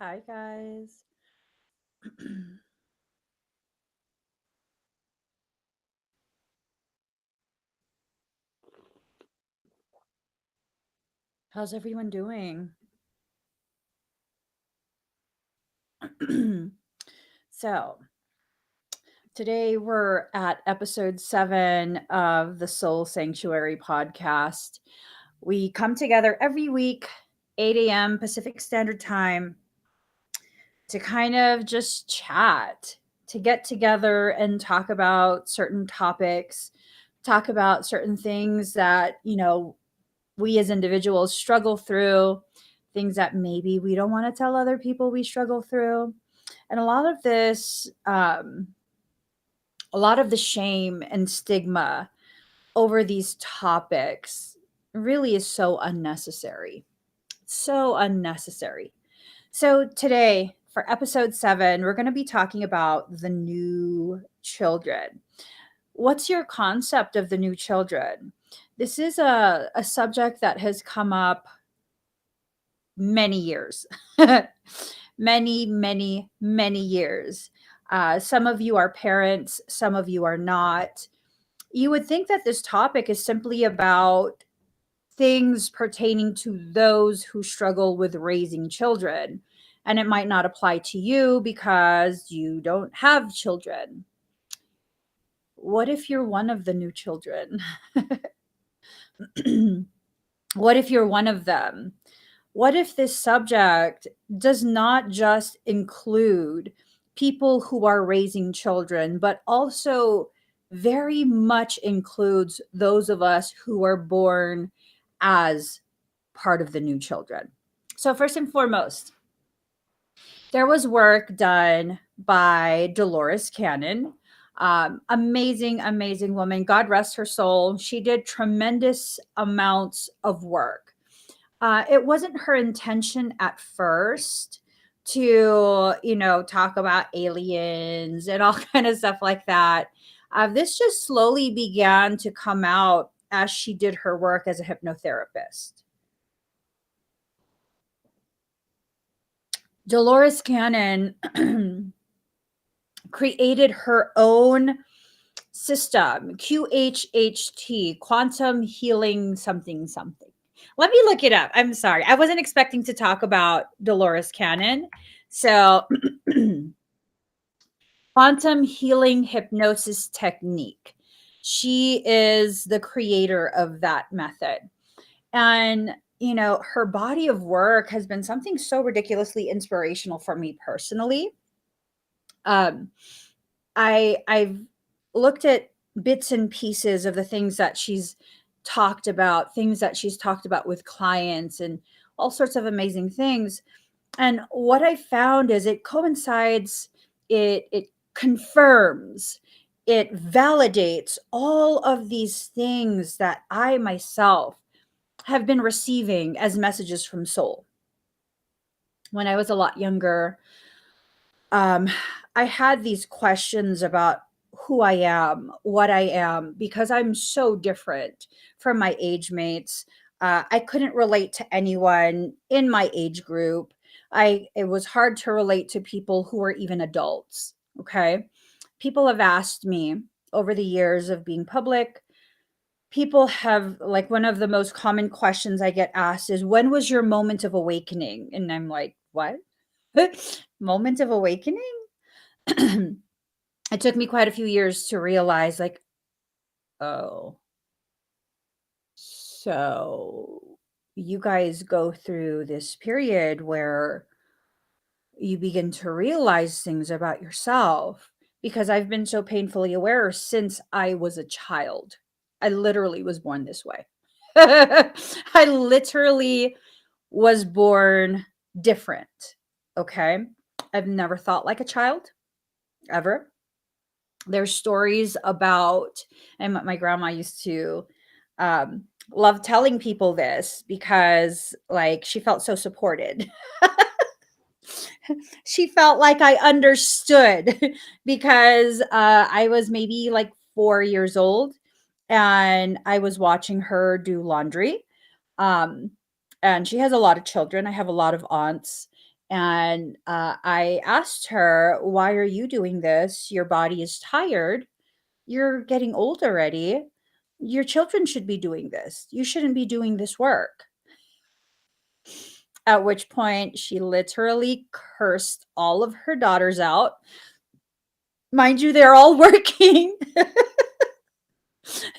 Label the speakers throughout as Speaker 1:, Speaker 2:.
Speaker 1: Hi, guys. How's everyone doing? So, today we're at episode 7 of the Soul Sanctuary podcast. We come together every week, 8 a.m. Pacific Standard Time, to kind of just chat, to get together and talk about certain topics, talk about certain things that, we as individuals struggle through, things that maybe we don't want to tell other people we struggle through. And a lot of the shame and stigma over these topics really is so unnecessary. So unnecessary. So, today, for episode 7, we're going to be talking about the new children. What's your concept of the new children? This is a subject that has come up many years, many years. Some of you are parents, some of you are not. You would think that this topic is simply about things pertaining to those who struggle with raising children. And it might not apply to you because you don't have children. What if you're one of the new children? What if you're one of them? What if this subject does not just include people who are raising children, but also very much includes those of us who are born as part of the new children? So, first and foremost, there was work done by Dolores Cannon. Amazing woman. God rest her soul. She did tremendous amounts of work. It wasn't her intention at first to, talk about aliens and all kind of stuff like that. This just slowly began to come out as she did her work as a hypnotherapist. Dolores Cannon created her own system, QHHT, quantum healing something something. Let me look it up. I'm sorry. I wasn't expecting to talk about Dolores Cannon. So, quantum healing hypnosis technique. She is the creator of that method. And, her body of work has been something so ridiculously inspirational for me personally. Um, I've looked at bits and pieces of the things that she's talked about, things that she's talked about with clients and all sorts of amazing things. And what I found is it coincides, it confirms, it validates all of these things that I myself have been receiving as messages from soul. When I was a lot younger, um, I had these questions about who I am, what I am, because I'm so different from my age mates. I couldn't relate to anyone in my age group. It was hard to relate to people who were even adults. Okay, people have asked me over the years of being public. People have, like, one of the most common questions I get asked is, "When was your moment of awakening?" And I'm like, "What? Moment of awakening?" It took me quite a few years to realize, like, oh, so you guys go through this period where you begin to realize things about yourself, because I've been so painfully aware since I was a child. I literally was born this way. I literally was born different. Okay. I've never thought like a child ever. There's stories about, and my grandma used to um, love telling people this because, like, she felt so supported. She felt like I understood because I was maybe like 4 years old and I was watching her do laundry. Um, and she has a lot of children. I have a lot of aunts. And I asked her, "Why are you doing this? Your body is tired. You're getting old already. Your children should be doing this. You shouldn't be doing this work." At which point she literally cursed all of her daughters out. Mind you, they're all working.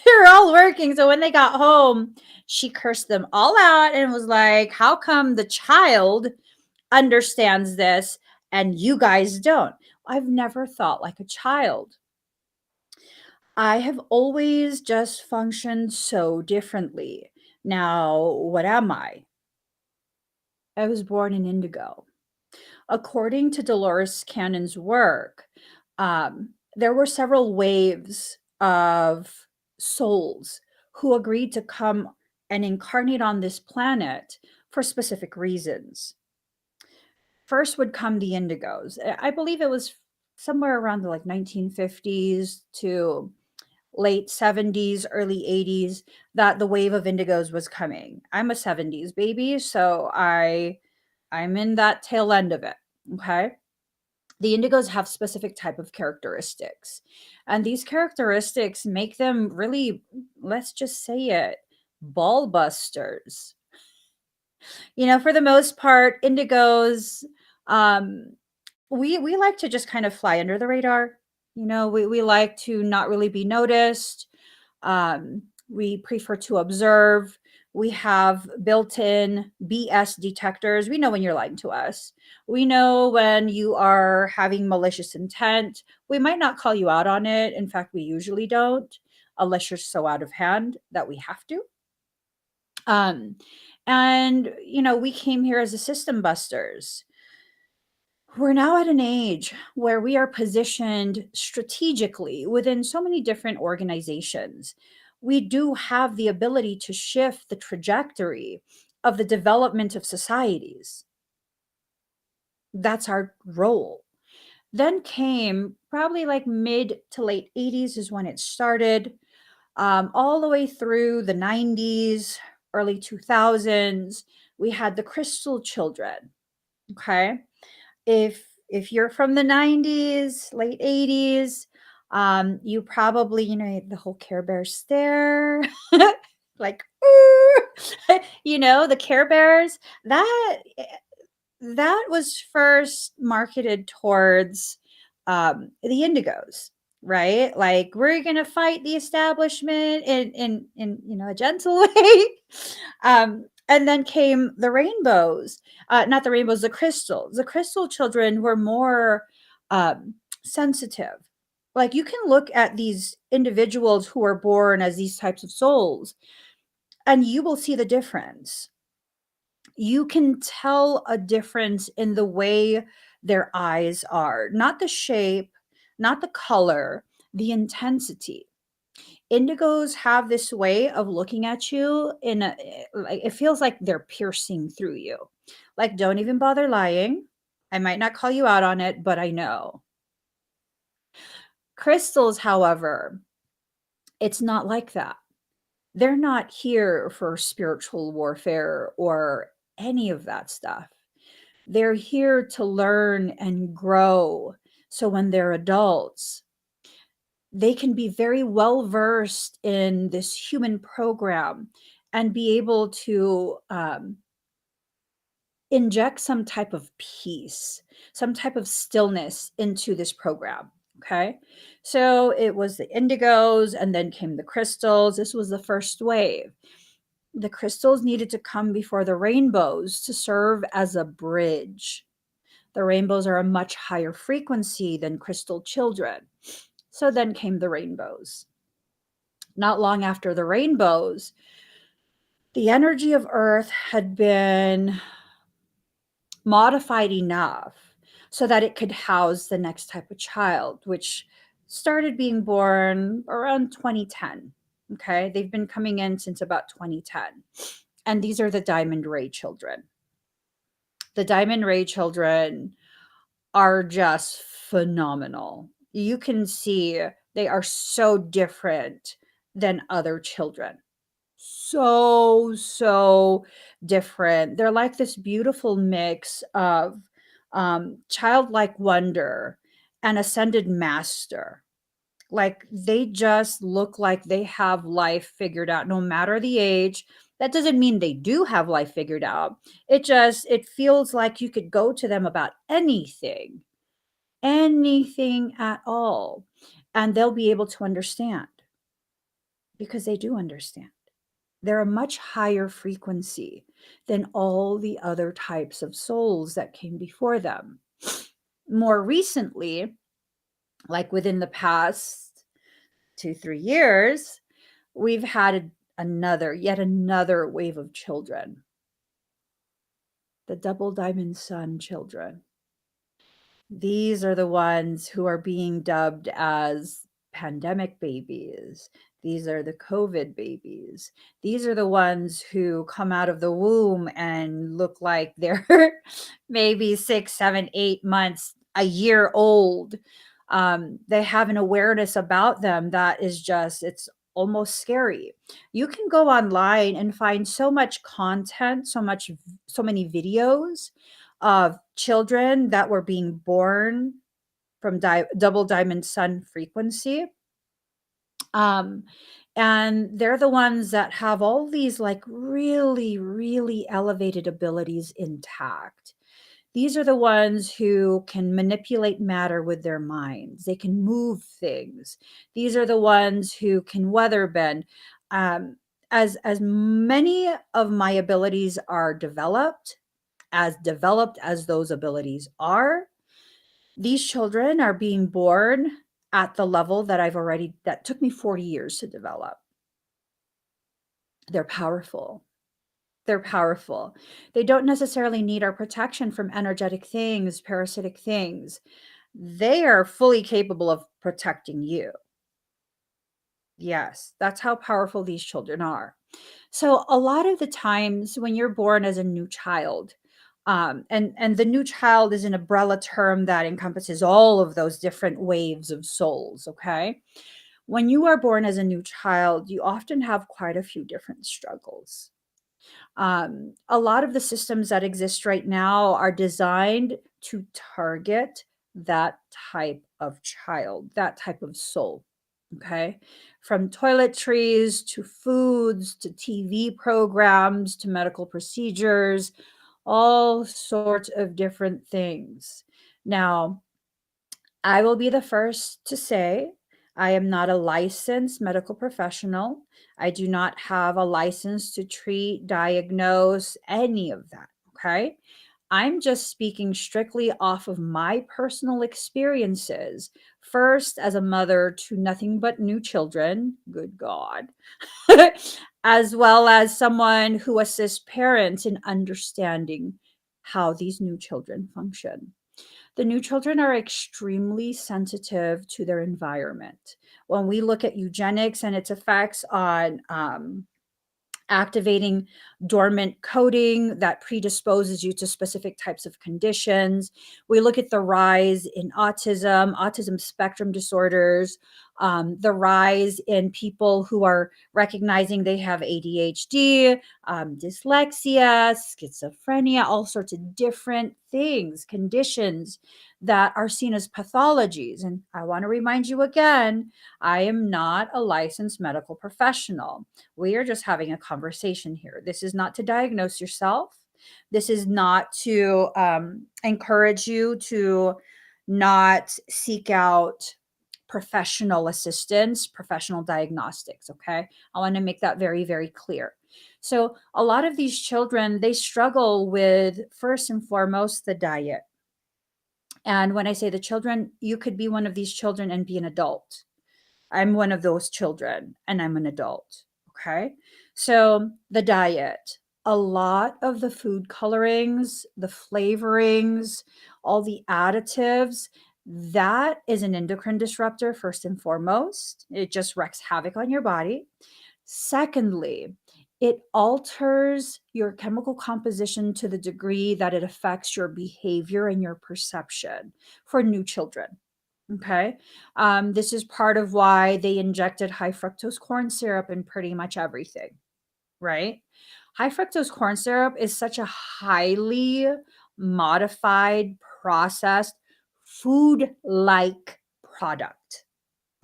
Speaker 1: They're all working. So when they got home, she cursed them all out and was like, "How come the child understands this and you guys don't?" I've never thought like a child. I have always just functioned so differently. Now, what am I? I was born in indigo. According to Dolores Cannon's work, there were several waves of souls who agreed to come and incarnate on this planet for specific reasons. First would come the indigos. I believe it was somewhere around the like 1950s to late 70s, early 80s that the wave of indigos was coming. I'm a 70s baby, so I'm in that tail end of it. Okay. The indigos have specific type of characteristics. And these characteristics make them really, let's just say it, ball busters. For the most part, indigos, um, we like to just kind of fly under the radar. We like to not really be noticed. We prefer to observe. We have built-in BS detectors. We know when you're lying to us. We know when you are having malicious intent. We might not call you out on it. In fact, we usually don't, unless you're so out of hand that we have to. And we came here as a system busters. We're now at an age where we are positioned strategically within so many different organizations. We do have the ability to shift the trajectory of the development of societies. That's our role. Then came probably like mid to late 80s is when it started, all the way through the 90s, early 2000s. We had the crystal children. Okay. If you're from the 90s, late 80s, you probably, the whole Care Bear stare, like, "Ooh." The Care Bears, that was first marketed towards the indigos, right? Like, we're gonna fight the establishment in a gentle way. And then came the rainbows, not the rainbows, the crystals. The crystal children were more sensitive. Like, you can look at these individuals who are born as these types of souls, and you will see the difference. You can tell a difference in the way their eyes are, not the shape, not the color, the intensity. Indigos have this way of looking at you like, it feels like they're piercing through you. Like, don't even bother lying. I might not call you out on it, but I know. Crystals, however, it's not like that. They're not here for spiritual warfare or any of that stuff. They're here to learn and grow. So when they're adults, they can be very well versed in this human program and be able to inject some type of peace, some type of stillness into this program. Okay. So it was the indigos and then came the crystals. This was the first wave. The crystals needed to come before the rainbows to serve as a bridge. The rainbows are a much higher frequency than crystal children. So then came the rainbows. Not long after the rainbows, the energy of Earth had been modified enough so that it could house the next type of child, which started being born around 2010. Okay. They've been coming in since about 2010. And these are the diamond ray children. The diamond ray children are just phenomenal. You can see they are so different than other children. So different. They're like this beautiful mix of childlike wonder, and ascended master. Like they just look like they have life figured out no matter the age. That doesn't mean they do have life figured out. It feels like you could go to them about anything, anything at all, and they'll be able to understand because they do understand. They're a much higher frequency than all the other types of souls that came before them. More recently, like within the past 2, 3 years, we've had yet another wave of children, the double diamond sun children. These are the ones who are being dubbed as pandemic babies. These are the COVID babies. These are the ones who come out of the womb and look like they're maybe 6, 7, 8 months, a year old. They have an awareness about them that is just, it's almost scary. You can go online and find so much content, so many videos of children that were being born from double diamond sun frequency. Um, and they're the ones that have all these like really, really elevated abilities intact. These are the ones who can manipulate matter with their minds. They can move things. These are the ones who can weather bend. Um, as many of my abilities are developed as those abilities are, these children are being born at the level that took me 40 years to develop. They're powerful. They're powerful. They don't necessarily need our protection from energetic things, parasitic things. They are fully capable of protecting you. Yes, that's how powerful these children are. So a lot of the times when you're born as a new child, and the new child is an umbrella term that encompasses all of those different waves of souls. Okay, when you are born as a new child, you often have quite a few different struggles. A lot of the systems that exist right now are designed to target that type of child, that type of soul. Okay. From toiletries to foods to TV programs to medical procedures, all sorts of different things. Now, I will be the first to say I am not a licensed medical professional. I do not have a license to treat, diagnose, any of that. Okay. I'm just speaking strictly off of my personal experiences. First, as a mother to nothing but new children, good God, as well as someone who assists parents in understanding how these new children function. The new children are extremely sensitive to their environment. When we look at eugenics and its effects on activating dormant coding that predisposes you to specific types of conditions. We look at the rise in autism spectrum disorders, the rise in people who are recognizing they have ADHD, dyslexia, schizophrenia, all sorts of different things, conditions that are seen as pathologies. And I want to remind you again, I am not a licensed medical professional. We are just having a conversation here. This is not to diagnose yourself. This is not to encourage you to not seek out professional assistance, professional diagnostics. Okay. I want to make that very, very clear. So, a lot of these children, they struggle with, first and foremost, the diet. And when I say the children, you could be one of these children and be an adult. I'm one of those children and I'm an adult. Okay. So the diet, a lot of the food colorings, the flavorings, all the additives, that is an endocrine disruptor, first and foremost. It just wreaks havoc on your body. Secondly, it alters your chemical composition to the degree that it affects your behavior and your perception for new children. Okay. This is part of why they injected high fructose corn syrup in pretty much everything, right? High fructose corn syrup is such a highly modified processed food like product.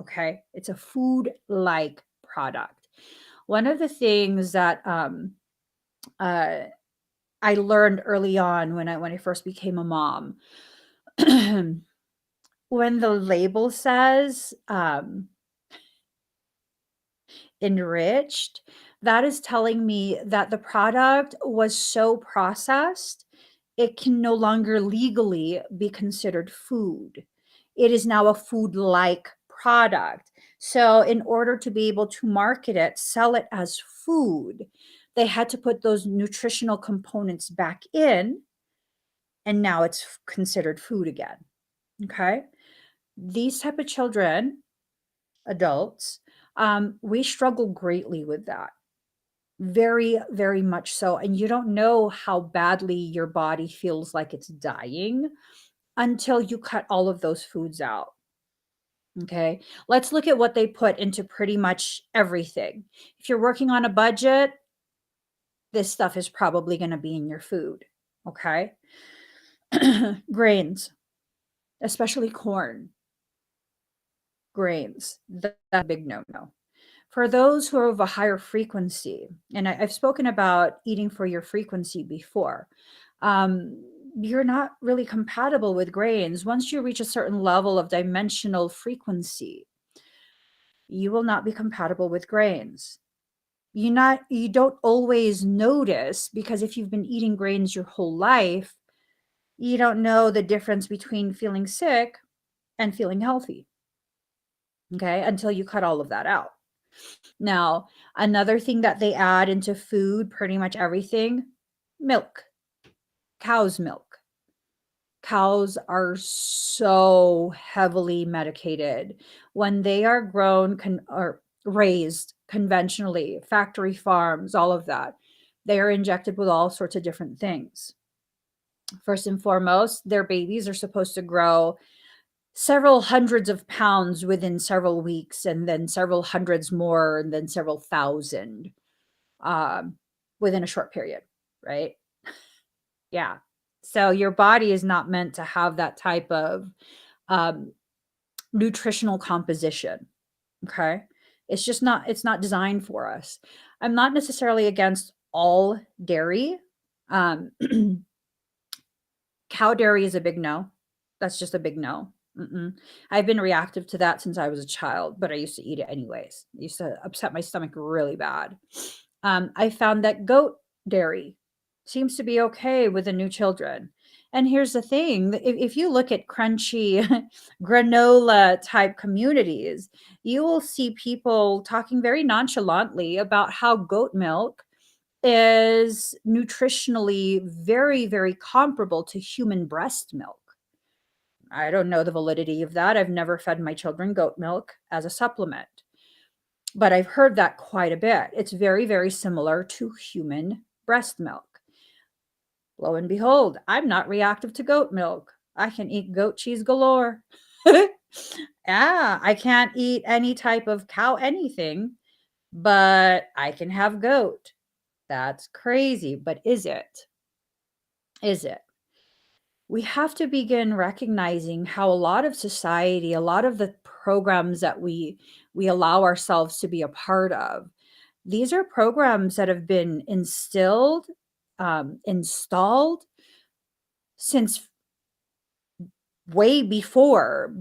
Speaker 1: Okay. It's a food like product. One of the things that uh, I learned early on when I first became a mom, when the label says enriched, that is telling me that the product was so processed, it can no longer legally be considered food. It is now a food like product. So, in order to be able to market it, sell it as food, they had to put those nutritional components back in, and now it's considered food again. Okay. These type of children, adults, we struggle greatly with that. Very, very much so. And you don't know how badly your body feels like it's dying until you cut all of those foods out. Okay. Let's look at what they put into pretty much everything. If you're working on a budget, this stuff is probably going to be in your food. Okay. Grains, especially corn, grains, that's a big no no. For those who are of a higher frequency, and I've spoken about eating for your frequency before, um, you're not really compatible with grains. Once you reach a certain level of dimensional frequency, you will not be compatible with grains. You don't always notice, because if you've been eating grains your whole life, you don't know the difference between feeling sick and feeling healthy. Okay, until you cut all of that out. Now, another thing that they add into food, pretty much everything, milk, cow's milk. Cows are so heavily medicated when they are grown or raised conventionally, factory farms, all of that. They are injected with all sorts of different things. First and foremost, their babies are supposed to grow several hundreds of pounds within several weeks, and then several hundreds more, and then several thousand um, within a short period, right? Yeah. So your body is not meant to have that type of um, nutritional composition. Okay. It's not designed for us. I'm not necessarily against all dairy. Um, Cow dairy is a big no. That's just a big no. Mm-mm. I've been reactive to that since I was a child, but I used to eat it anyways. It used to upset my stomach really bad. I found that goat dairy seems to be okay with the new children. And here's the thing, if you look at crunchy granola type communities, you will see people talking very nonchalantly about how goat milk is nutritionally very, very comparable to human breast milk. I don't know the validity of that. I've never fed my children goat milk as a supplement, but I've heard that quite a bit. It's very, very similar to human breast milk. Lo and behold, I'm not reactive to goat milk. I can eat goat cheese galore. Yeah, I can't eat any type of cow anything, but I can have goat. That's crazy, but is it? Is it? We have to begin recognizing how a lot of society, a lot of the programs that we allow ourselves to be a part of, these are programs that have been instilled, installed since way before.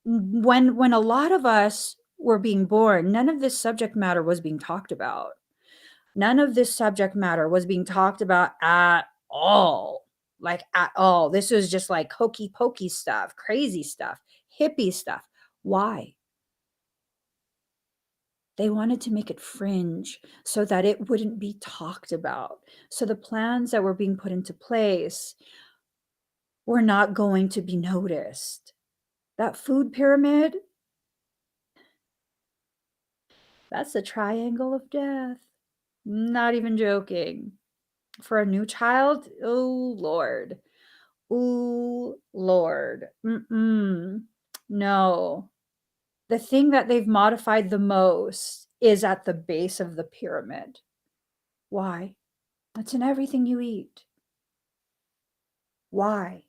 Speaker 1: When a lot of us were being born, none of this subject matter was being talked about. None of this subject matter was being talked about at all. Like at all. This was just like hokey pokey stuff, crazy stuff, hippie stuff. Why? They wanted to make it fringe so that it wouldn't be talked about. So the plans that were being put into place were not going to be noticed. That food pyramid, that's the triangle of death. Not even joking. For a new child, oh Lord. Ooh, Lord. Mm-mm. No. The thing that they've modified the most is at the base of the pyramid. Why? That's in everything you eat. Why?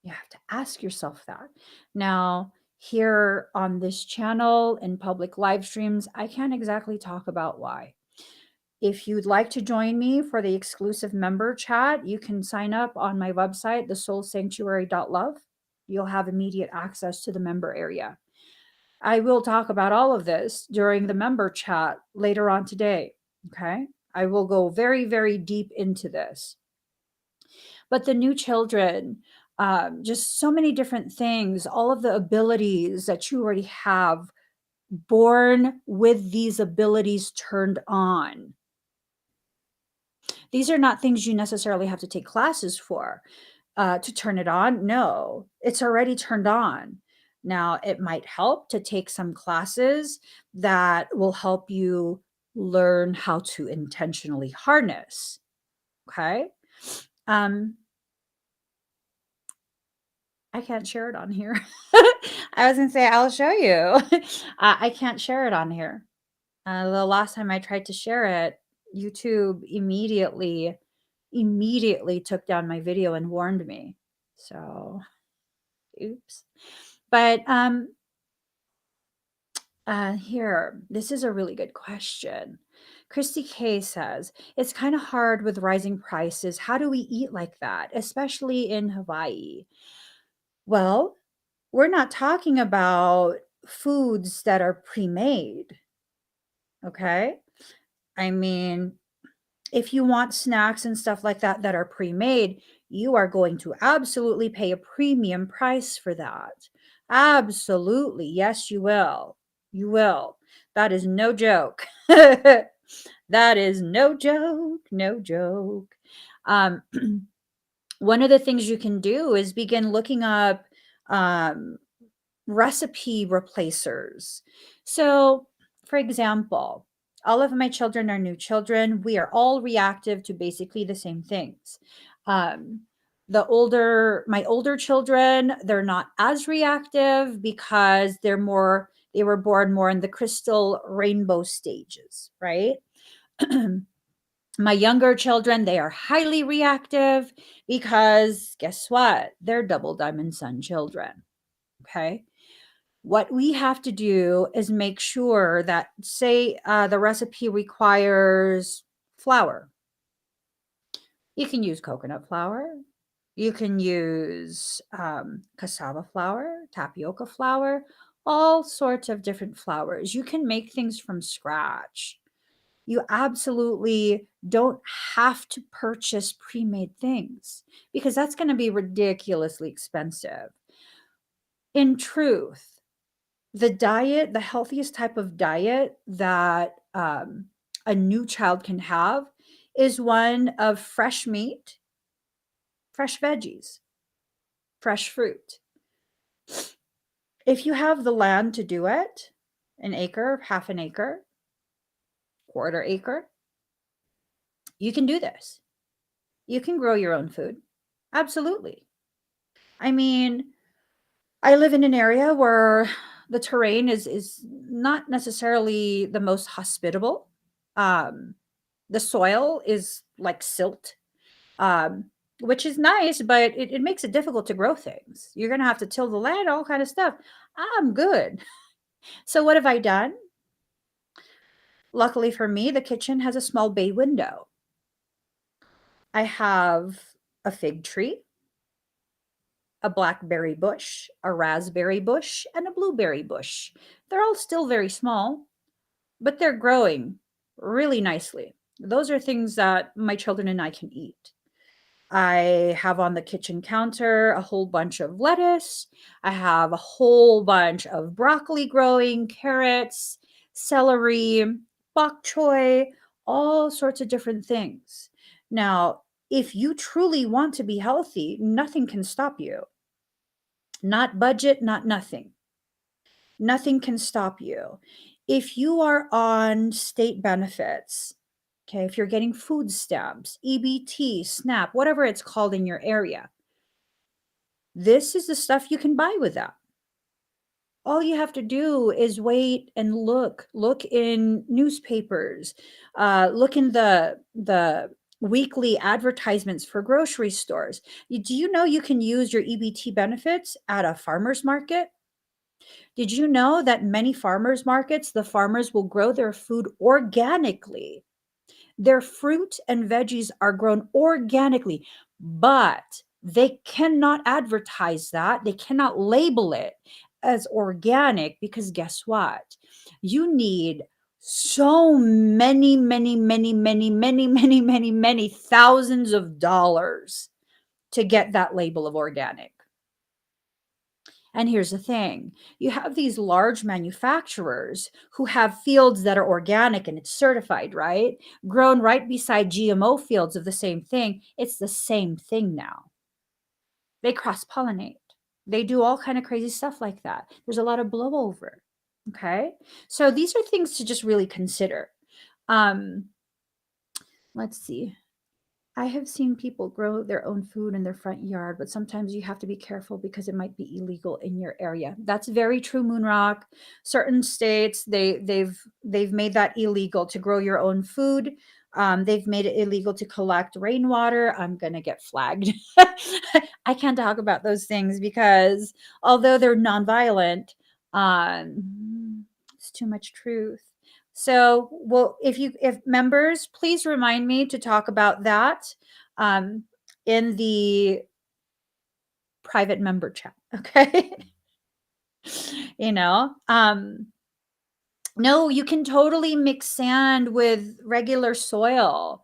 Speaker 1: You have to ask yourself that. Now, here on this channel in public live streams, I can't exactly talk about why. If you'd like to join me for the exclusive member chat, you can sign up on my website, thesoulsanctuary.love. You'll have immediate access to the member area. I will talk about all of this during the member chat later on today. Okay. I will go very, very deep into this. But the new children, just so many different things, all of the abilities that you already have, born with these abilities turned on. These are not things you necessarily have to take classes for to turn it on. No, it's already turned on. Now, it might help to take some classes that will help you learn how to intentionally harness. Okay. Um, I can't share it on here. I was gonna say I'll show you. I can't share it on here. The last time I tried to share it, YouTube immediately took down my video and warned me. So, oops. But here, this is a really good question. Christy K says, it's kind of hard with rising prices. How do we eat like that, especially in Hawaii? Well, we're not talking about foods that are pre-made, okay? I mean, if you want snacks and stuff like that that are pre-made, you are going to absolutely pay a premium price for that. Absolutely. Yes, you will. You will. That is no joke. That is no joke. No joke. Um, one of the things you can do is begin looking up um, recipe replacers. So, for example, all of my children are new children. We are all reactive to basically the same things. Um, my older children, they're not as reactive because they were born more in the crystal rainbow stages, right? My younger children, they are highly reactive because guess what? They're double diamond sun children. Okay. What we have to do is make sure that, say, the recipe requires flour. You can use coconut flour. You can use cassava flour, tapioca flour, all sorts of different flours. You can make things from scratch. You absolutely don't have to purchase pre-made things because that's going to be ridiculously expensive. In truth, the healthiest type of diet that a new child can have is one of fresh meat, fresh veggies, fresh fruit. If you have the land to do it, an acre, half an acre, quarter acre, you can do this. You can grow your own food. Absolutely. I mean, I live in an area where the terrain is not necessarily the most hospitable. Um, the soil is like silt, um, which is nice, but it makes it difficult to grow things. You're gonna have to till the land, all kind of stuff. I'm good. So what have I done? Luckily for me, the kitchen has a small bay window. I have a fig tree, a blackberry bush, a raspberry bush, and a blueberry bush. They're all still very small, but they're growing really nicely. Those are things that my children and I can eat. I have on the kitchen counter a whole bunch of lettuce. I have a whole bunch of broccoli growing, carrots, celery, bok choy, all sorts of different things. Now, if you truly want to be healthy, nothing can stop you. Not budget, not nothing. Nothing can stop you. If you are on state benefits, okay, if you're getting food stamps, EBT, SNAP, whatever it's called in your area, this is the stuff you can buy with that. All you have to do is wait and look in newspapers, look in the weekly advertisements for grocery stores. Do you know you can use your EBT benefits at a farmer's market? Did you know that many farmers markets, the farmers will grow their food organically? Their fruit and veggies are grown organically, but they cannot advertise that. They cannot label it as organic because guess what? You need so many thousands of dollars to get that label of organic. And here's the thing, you have these large manufacturers who have fields that are organic and it's certified, right? Grown right beside GMO fields of the same thing. It's the same thing now. They cross pollinate. They do all kind of crazy stuff like that. There's a lot of blowover. Okay. So these are things to just really consider. Um, let's see. I have seen people grow their own food in their front yard, but sometimes you have to be careful because it might be illegal in your area. That's very true, Moonrock. Certain states they've made that illegal to grow your own food. They've made it illegal to collect rainwater. I'm gonna get flagged. I can't talk about those things because although they're nonviolent, it's too much truth. So, well, if members, please remind me to talk about that um, in the private member chat. Okay. you know, um, no, you can totally mix sand with regular soil.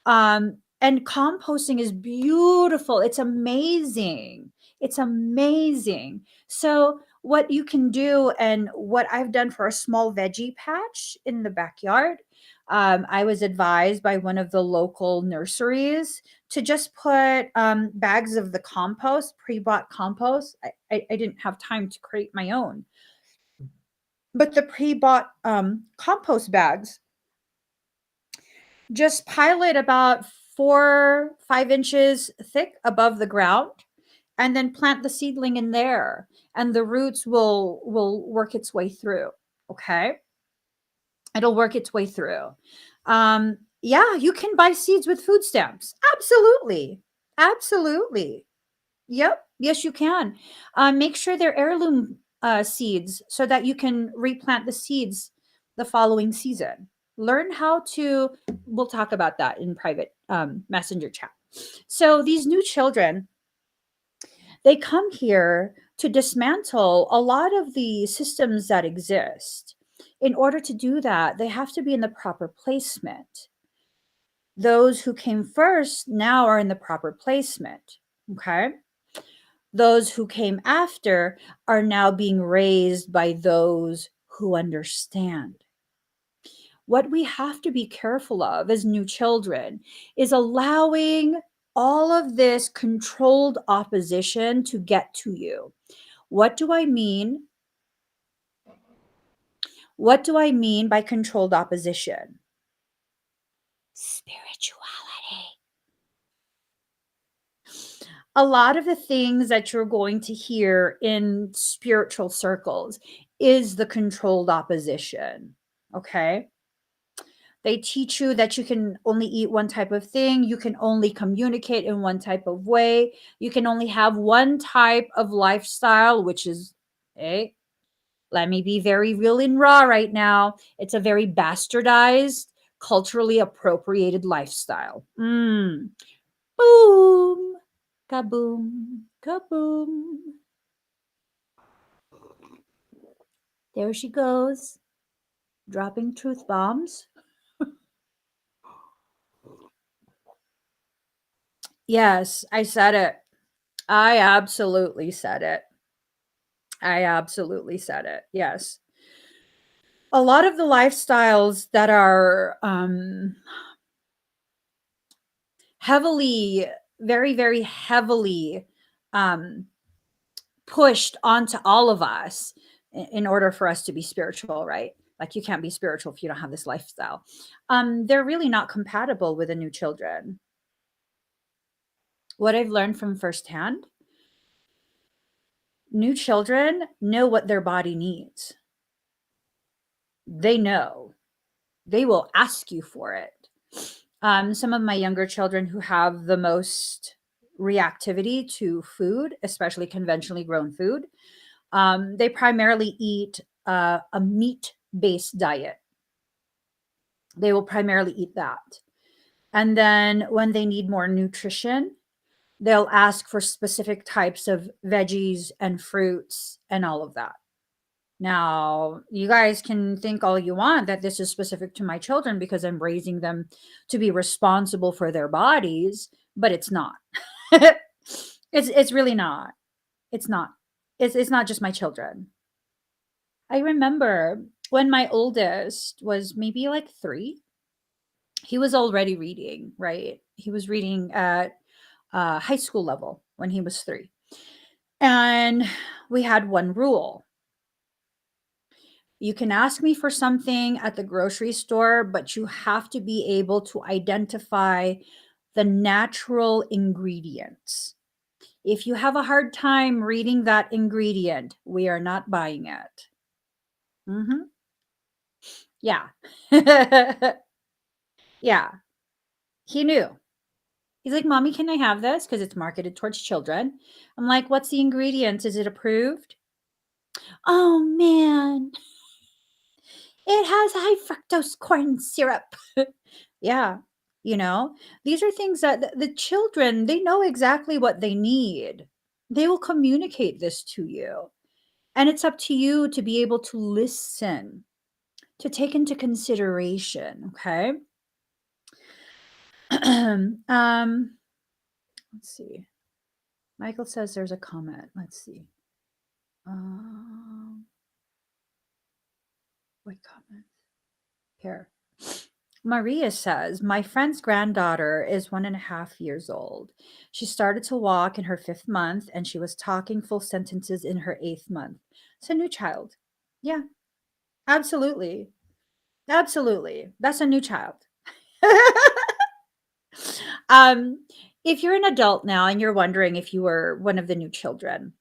Speaker 1: And composting is beautiful. It's amazing. It's amazing. So, what you can do, and what I've done for a small veggie patch in the backyard, I was advised by one of the local nurseries to just put bags of the compost, pre bought compost. I didn't have time to create my own, but the pre bought compost bags, just pile it about 4, 5 inches thick above the ground and then plant the seedling in there and the roots will work its way through. Okay, it'll work its way through. Yeah, you can buy seeds with food stamps. Absolutely. Absolutely. Yep. Yes, you can. Make sure they're heirloom seeds so that you can replant the seeds the following season. Learn how to, we'll talk about that in private messenger chat. So these new children, they come here to dismantle a lot of the systems that exist. In order to do that, they have to be in the proper placement. Those who came first now are in the proper placement. Okay. Those who came after are now being raised by those who understand. What we have to be careful of as new children is allowing all of this controlled opposition to get to you. What do I mean? What do I mean by controlled opposition? Spirituality. A lot of the things that you're going to hear in spiritual circles is the controlled opposition. Okay. They teach you that you can only eat one type of thing. You can only communicate in one type of way. You can only have one type of lifestyle, which is, hey, let me be very real and raw right now. It's a very bastardized, culturally appropriated lifestyle. Boom. Kaboom. Kaboom. There she goes, dropping truth bombs. Yes, I said it. I absolutely said it. I absolutely said it. Yes. A lot of the lifestyles that are heavily, very heavily um, pushed onto all of us in order for us to be spiritual, right? Like you can't be spiritual if you don't have this lifestyle. They're really not compatible with the new children. What I've learned from firsthand, new children know what their body needs. They know. They will ask you for it. Some of my younger children who have the most reactivity to food, especially conventionally grown food, they primarily eat a meat-based diet. They will primarily eat that. And then when they need more nutrition, they'll ask for specific types of veggies and fruits and all of that. Now, you guys can think all you want that this is specific to my children because I'm raising them to be responsible for their bodies, but it's not. It's really not. It's not. It's not just my children. I remember when my oldest was maybe like 3, he was already reading, right? He was reading at high school level when he was 3. And we had one rule. You can ask me for something at the grocery store, but you have to be able to identify the natural ingredients. If you have a hard time reading that ingredient, we are not buying it. Hmm. Yeah. Yeah. He knew. He's like, Mommy, can I have this? Because it's marketed towards children. I'm like, what's the ingredients? Is it approved? Oh, man. It has high fructose corn syrup. Yeah. You know, these are things that the children, they know exactly what they need. They will communicate this to you. And it's up to you to be able to listen, to take into consideration. Okay. Let's see. Michael says there's a comment. Let's see. Um, what comment? Here. Maria says, my friend's granddaughter is 1.5 years old. She started to walk in her 5th month and she was talking full sentences in her 8th month. It's a new child. Yeah, absolutely. Absolutely. That's a new child. um, if you're an adult now and you're wondering if you were one of the new children,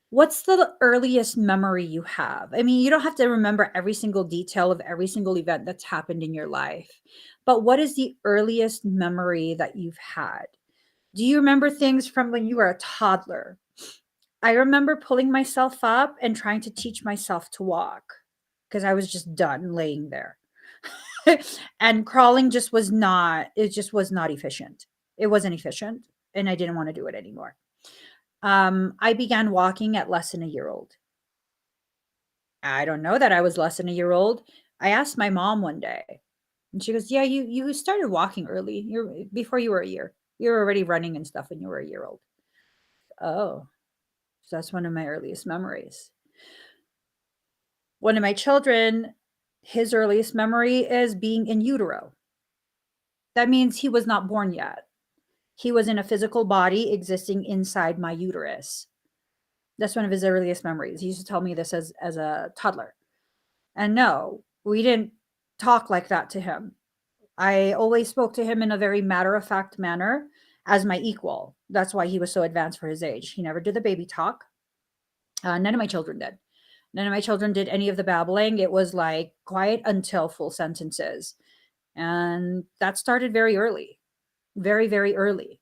Speaker 1: what's the earliest memory you have? I mean, you don't have to remember every single detail of every single event that's happened in your life, but what is the earliest memory that you've had? Do you remember things from when you were a toddler? I remember pulling myself up and trying to teach myself to walk because I was just done laying there. And crawling just was not efficient. It wasn't efficient and I didn't want to do it anymore. I began walking at less than a year old. I don't know that I was less than a year old. I asked my mom one day, and she goes, "Yeah, you started walking early. You're before you were a year. You were already running and stuff when you were a year old." Oh, so that's one of my earliest memories. One of my children, his earliest memory is being in utero. That means he was not born yet. He was in a physical body existing inside my uterus. That's one of his earliest memories. He used to tell me this as a toddler. And no, we didn't talk like that to him. I always spoke to him in a very matter of fact manner as my equal. That's why he was so advanced for his age. He never did the baby talk. None of my children did. None of my children did any of the babbling. It was like quiet until full sentences. And that started very early, very, very early.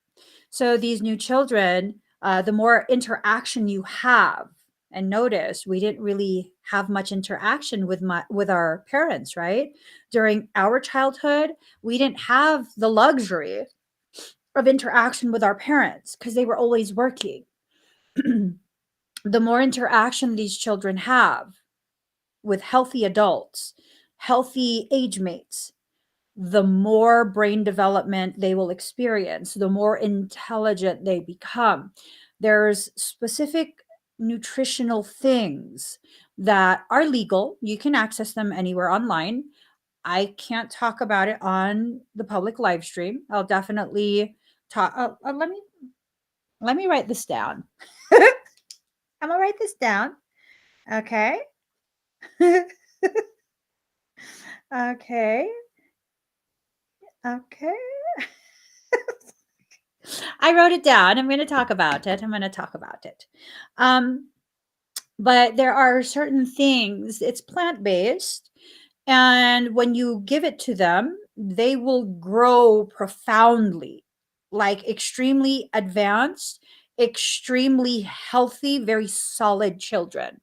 Speaker 1: So these new children, the more interaction you have, and notice we didn't really have much interaction with our parents, right? During our childhood, we didn't have the luxury of interaction with our parents because they were always working. The more interaction these children have with healthy adults, healthy age mates, the more brain development they will experience, the more intelligent they become. There's specific nutritional things that are legal. You can access them anywhere online. I can't talk about it on the public live stream. I'll definitely talk. Let me write this down. I'm gonna write this down. Okay. Okay. Okay. I wrote it down. I'm going to talk about it. I'm going to talk about it. Um, but there are certain things, it's plant based. And when you give it to them, they will grow profoundly, like extremely advanced, extremely healthy, very solid children.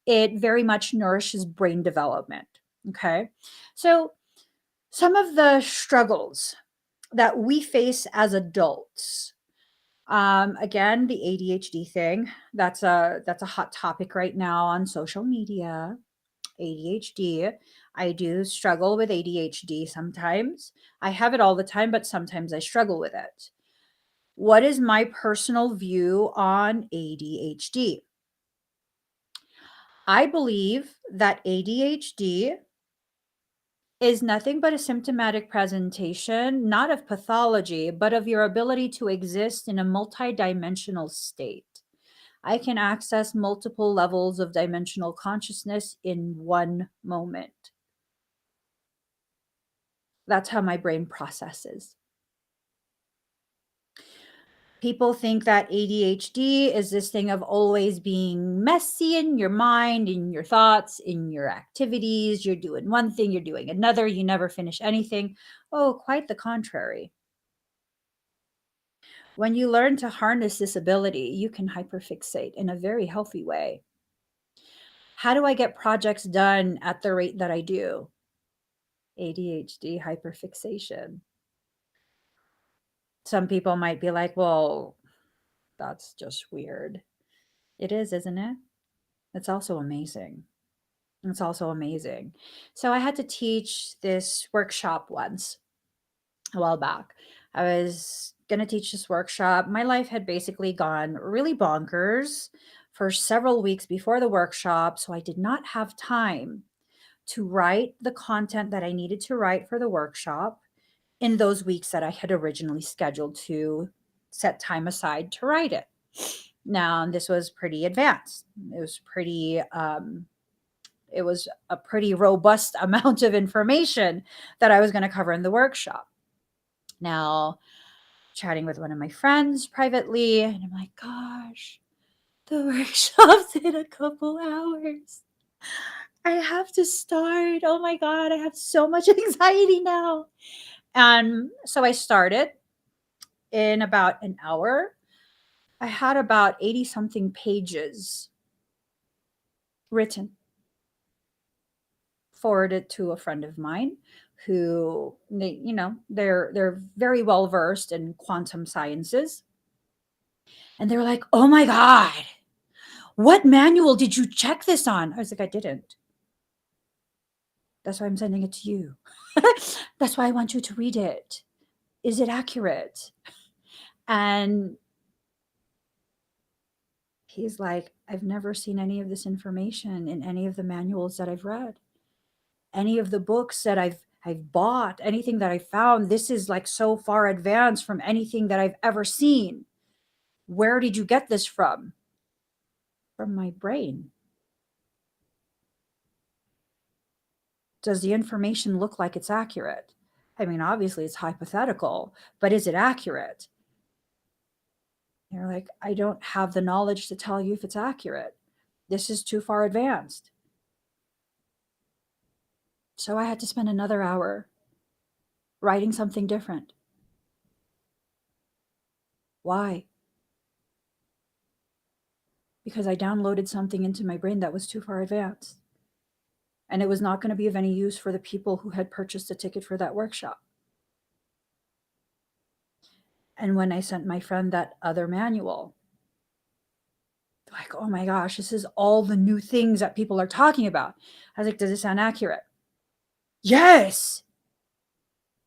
Speaker 1: It very much nourishes brain development. Okay. So, some of the struggles that we face as adults, again, the ADHD thing, that's a hot topic right now on social media. ADHD. I do struggle with ADHD sometimes. I have it all the time, but sometimes I struggle with it. What is my personal view on ADHD? I believe that ADHD is nothing but a symptomatic presentation, not of pathology, but of your ability to exist in a multidimensional state. I can access multiple levels of dimensional consciousness in one moment. That's how my brain processes. People think that ADHD is this thing of always being messy in your mind, in your thoughts, in your activities. You're doing one thing, you're doing another, you never finish anything. Oh, quite the contrary. When you learn to harness this ability, you can hyperfixate in a very healthy way. How do I get projects done at the rate that I do? ADHD hyperfixation. Some people might be like, well, that's just weird. It is, isn't it? It's also amazing. It's also amazing. So I had to teach this workshop once a while back. I was going to teach this workshop. My life had basically gone really bonkers for several weeks before the workshop. So I did not have time to write the content that I needed to write for the workshop in those weeks that I had originally scheduled to set time aside to write it. Now, this was pretty advanced. It was a pretty robust amount of information that I was going to cover in the workshop. Now, chatting with one of my friends privately, and I'm like, gosh, the workshop's in a couple hours. I have to start. Oh my God, I have so much anxiety now. And so I started in about an hour. I had about 80 something pages written, forwarded to a friend of mine who they're very well versed in quantum sciences, and they were like, oh my God, what manual did you check this on? I was like, I didn't. That's why I'm sending it to you. That's why I want you to read it. Is it accurate? And he's like, I've never seen any of this information in any of the manuals that I've read, any of the books that I've bought, anything that I found. This is like so far advanced from anything that I've ever seen. Where did you get this from? From my brain. Does the information look like it's accurate? I mean, obviously it's hypothetical, but is it accurate? They're like, I don't have the knowledge to tell you if it's accurate. This is too far advanced. So I had to spend another hour writing something different. Why? Because I downloaded something into my brain that was too far advanced. And it was not going to be of any use for the people who had purchased a ticket for that workshop. And when I sent my friend that other manual, like, oh my gosh, this is all the new things that people are talking about. I was like, does it sound accurate? Yes.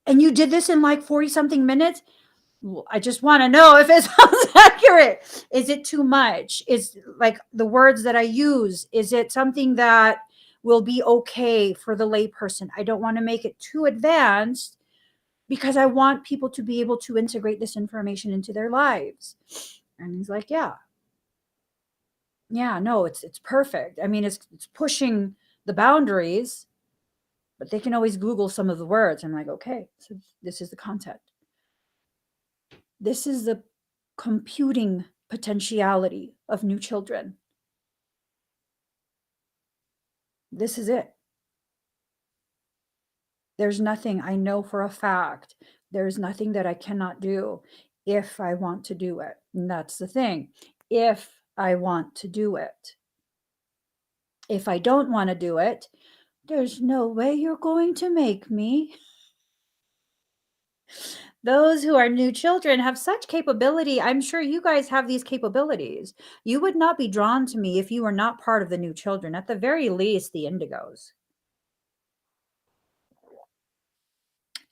Speaker 1: And you did this in like 40 something minutes? Well, I just want to know if it sounds accurate. Is it too much? Is like the words that I use, is it something that will be okay for the layperson? I don't want to make it too advanced because I want people to be able to integrate this information into their lives. And he's like, yeah. Yeah, no, it's perfect. I mean, it's pushing the boundaries, but they can always Google some of the words. I'm like, okay, so this is the content. This is the computing potentiality of new children. This is it. There's nothing, I know for a fact, there's nothing that I cannot do if I want to do it. And that's the thing. If I want to do it. If I don't want to do it, there's no way you're going to make me. Those who are new children have such capability. I'm sure you guys have these capabilities. You would not be drawn to me if you were not part of the new children, at the very least, the indigos.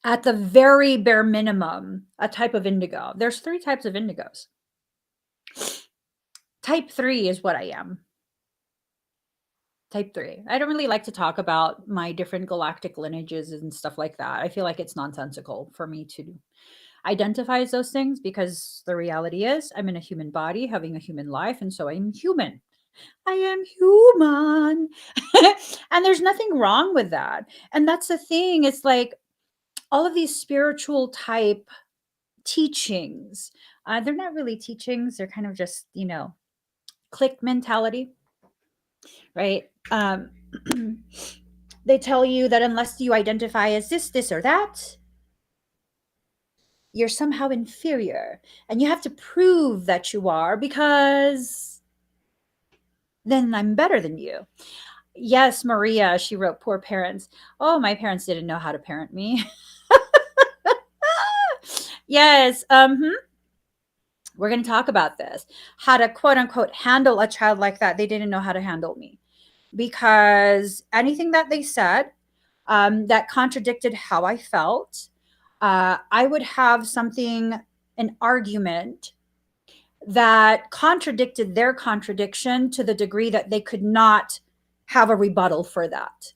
Speaker 1: At the very bare minimum, a type of indigo. There's 3 types of indigos. Type 3 is what I am. Type 3. I don't really like to talk about my different galactic lineages and stuff like that. I feel like it's nonsensical for me to identify as those things because the reality is I'm in a human body having a human life, and so I'm human. I am human. And there's nothing wrong with that. And that's the thing. It's like all of these spiritual type teachings, they're not really teachings. They're kind of just, click mentality, right? They tell you that unless you identify as this, or that, you're somehow inferior. And you have to prove that you are because then I'm better than you. Yes, Maria, she wrote, poor parents. Oh, my parents didn't know how to parent me. Yes. We're going to talk about this. How to quote unquote handle a child like that. They didn't know how to handle me because anything that they said that contradicted how I felt, I would have something, an argument that contradicted their contradiction to the degree that they could not have a rebuttal for that.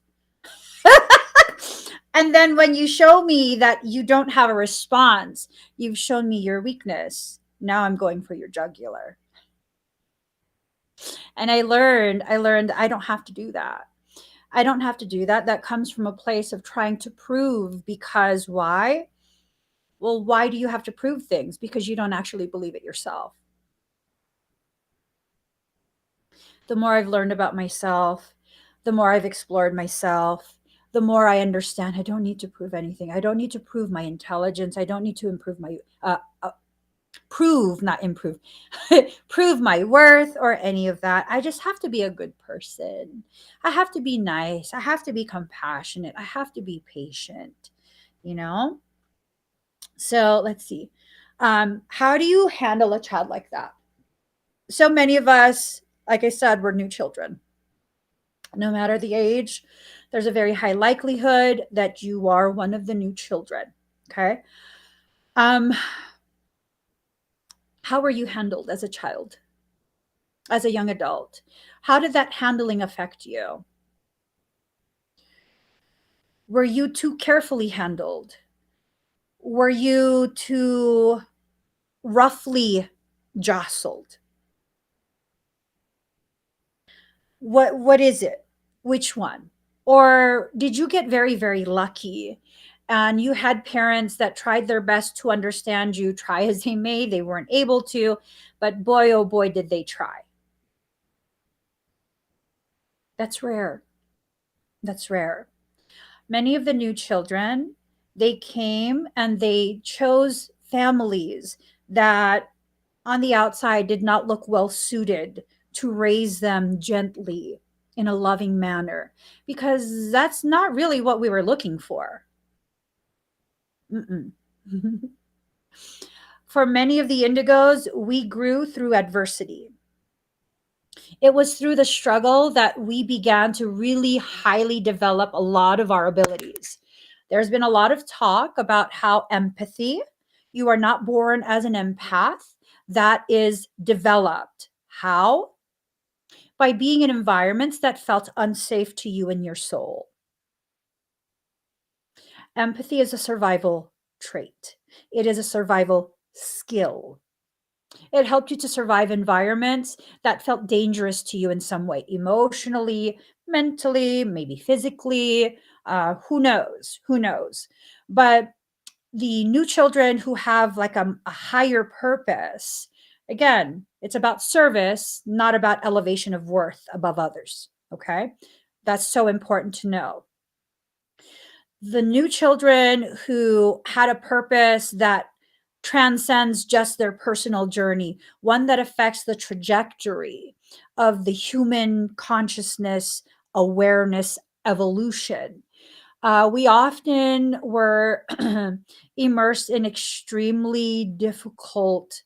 Speaker 1: And then when you show me that you don't have a response, you've shown me your weakness. Now I'm going for your jugular. And I learned I don't have to do that. I don't have to do that. That comes from a place of trying to prove, because why? Well, why do you have to prove things? Because you don't actually believe it yourself. The more I've learned about myself, the more I've explored myself, the more I understand I don't need to prove anything. I don't need to prove my intelligence. I don't need to improve my prove, not improve, prove my worth or any of that. I just have to be a good person. I have to be nice. I have to be compassionate. I have to be patient, you know? So let's see. How do you handle a child like that? So many of us, like I said, we're new children. No matter the age, there's a very high likelihood that you are one of the new children. Okay. Um, how were you handled as a child, as a young adult? How did that handling affect you? Were you too carefully handled? Were you too roughly jostled? What is it? Which one? Or did you get very, very lucky and you had parents that tried their best to understand you, try as they may, they weren't able to, but boy, oh boy, did they try. That's rare. That's rare. Many of the new children, they came and they chose families that on the outside did not look well suited to raise them gently in a loving manner, because that's not really what we were looking for. Mm-mm. For many of the indigos, we grew through adversity. It was through the struggle that we began to really highly develop a lot of our abilities. There's been a lot of talk about how empathy, you are not born as an empath, that is developed. How? By being in environments that felt unsafe to you and your soul. Empathy is a survival trait, it is a survival skill. It helped you to survive environments that felt dangerous to you in some way, emotionally, mentally, maybe physically. Who knows? Who knows? But the new children who have like a higher purpose, again, it's about service, not about elevation of worth above others. Okay. That's so important to know. the new children who had a purpose that transcends just their personal journey, one that affects the trajectory of the human consciousness, awareness, evolution. We often were immersed in extremely difficult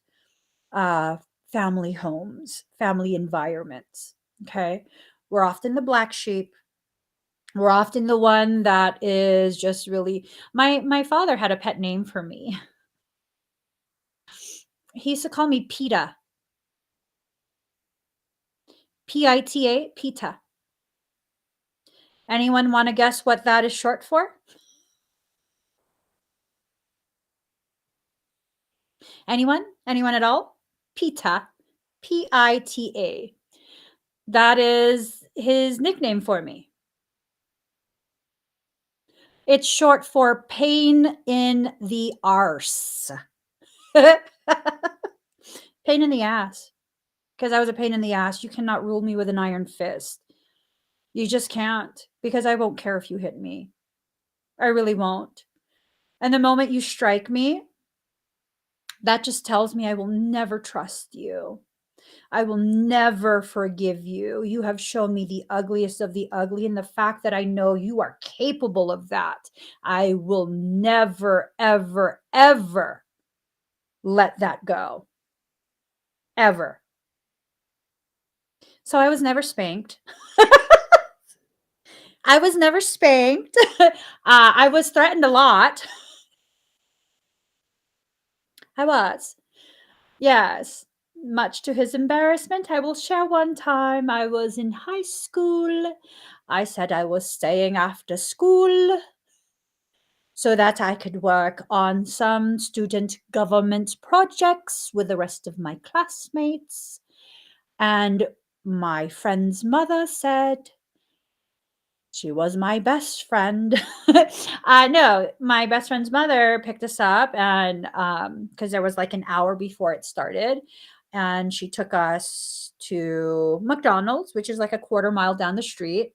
Speaker 1: uh, family homes, family environments. Okay. We're often the black sheep. We're often the one that is just really my father had a pet name for me. He used to call me Pita. Pita, Pita. Anyone want to guess what that is short for? Anyone? Anyone at all? Pita. Pita. That is his nickname for me. It's short for pain in the arse. Pain in the ass. Because I was a pain in the ass. You cannot rule me with an iron fist. You just can't, because I won't care if you hit me. I really won't. And the moment you strike me, that just tells me I will never trust you. I will never forgive you. You have shown me the ugliest of the ugly. And the fact that I know you are capable of that, I will never, ever, ever let that go. Ever. So I was never spanked. I was never spanked. I was threatened a lot. I was. Yes. Much to his embarrassment, I will share one time I was in high school. I said I was staying after school so that I could work on some student government projects with the rest of my classmates. And my friend's mother said, she was my best friend. No, my best friend's mother picked us up, and because there was like an hour before it started, and she took us to McDonald's, which is like a quarter mile down the street.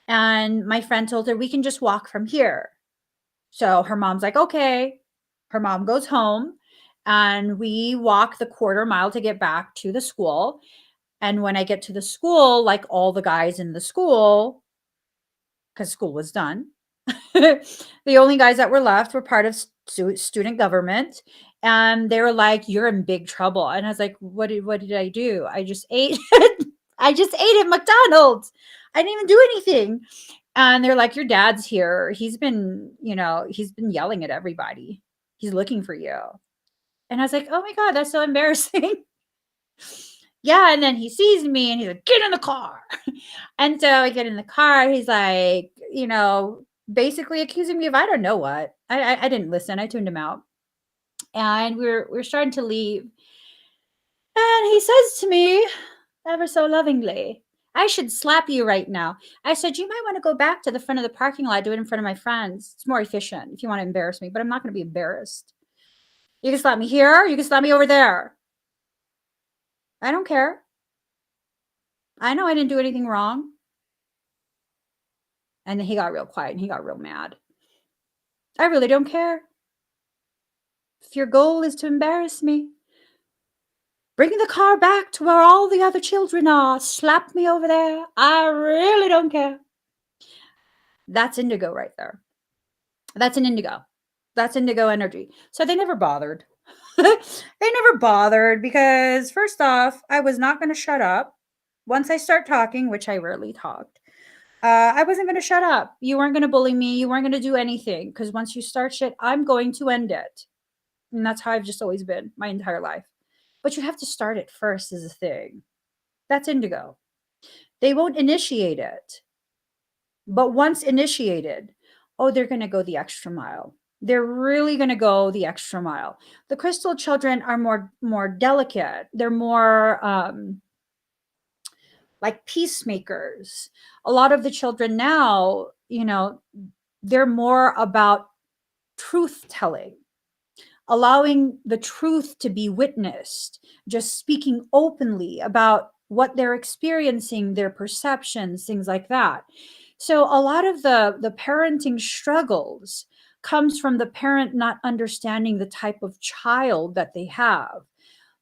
Speaker 1: And my friend told her, we can just walk from here. So her mom's like, okay. Her mom goes home, and we walk the quarter mile to get back to the school. And when I get to the school, like all the guys in the school, because school was done, the only guys that were left were part of student government, and they were like, "You're in big trouble." And I was like, "What did I do? I just ate. I just ate at McDonald's. I didn't even do anything." And they're like, "Your dad's here. He's been yelling at everybody. He's looking for you." And I was like, "Oh my god, that's so embarrassing." Yeah, and then he sees me and he's like, "Get in the car." And so I get in the car. He's like, basically accusing me of I don't know what. I didn't listen. I tuned him out. And we're starting to leave. And he says to me, ever so lovingly, "I should slap you right now." I said, "You might want to go back to the front of the parking lot, do it in front of my friends. It's more efficient if you want to embarrass me, but I'm not going to be embarrassed. You can slap me here, you can slap me over there. I don't care. I know I didn't do anything wrong." And then he got real quiet and he got real mad. "I really don't care. If your goal is to embarrass me, bring the car back to where all the other children are. Slap me over there. I really don't care." That's indigo right there. That's an indigo. That's indigo energy. So they never bothered. They never bothered because, first off, I was not going to shut up. Once I start talking, which I rarely talked, I wasn't going to shut up. You weren't going to bully me. You weren't going to do anything because once you start shit, I'm going to end it. And that's how I've just always been my entire life. But you have to start it first, is a thing. That's indigo. They won't initiate it. But once initiated, oh, they're going to go the extra mile. They're really going to go the extra mile. The crystal children are more delicate. They're more like peacemakers. A lot of the children now, they're more about truth telling, allowing the truth to be witnessed, just speaking openly about what they're experiencing, their perceptions, things like that. So a lot of the parenting struggles comes from the parent not understanding the type of child that they have.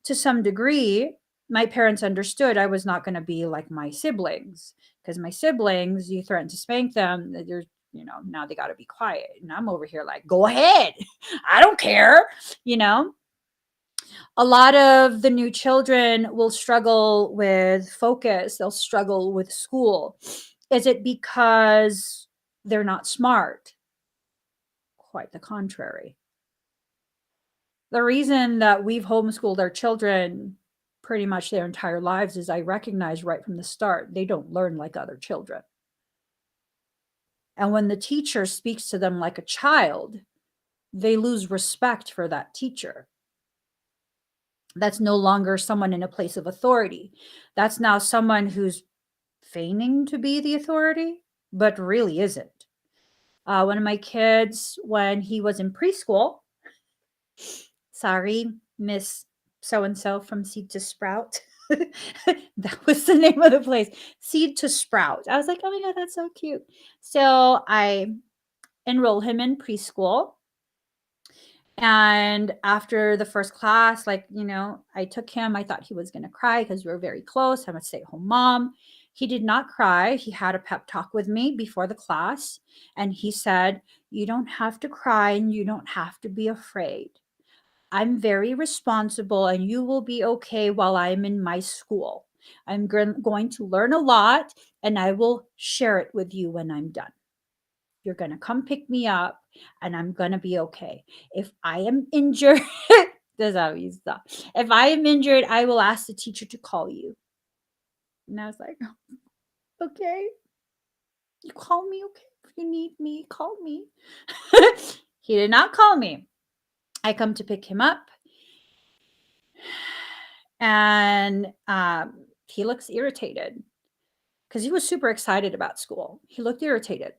Speaker 1: To some degree, my parents understood I was not going to be like my siblings, because my siblings, you threaten to spank them, they're, now they got to be quiet. And I'm over here like, go ahead. I don't care. You know, a lot of the new children will struggle with focus, they'll struggle with school. Is it because they're not smart? Quite the contrary. The reason that we've homeschooled our children pretty much their entire lives is I recognize right from the start they don't learn like other children. And when the teacher speaks to them like a child, they lose respect for that teacher. That's no longer someone in a place of authority. That's now someone who's feigning to be the authority, but really isn't. One of my kids, when he was in preschool, sorry, Miss so and so from Seed to Sprout. That was the name of the place, Seed to Sprout. I was like, oh my God, that's so cute. So I enroll him in preschool. And after the first class, like, I took him. I thought he was going to cry because we were very close. I'm a stay at home mom. He did not cry. He had a pep talk with me before the class. And he said, you don't have to cry and you don't have to be afraid. I'm very responsible and you will be okay while I'm in my school. I'm going to learn a lot and I will share it with you when I'm done. You're going to come pick me up and I'm going to be okay. If I am injured, this is how he stuff. If I am injured, I will ask the teacher to call you. And I was like, okay, you call me, okay? If you need me, call me. He did not call me. I come to pick him up and he looks irritated because he was super excited about school. He looked irritated.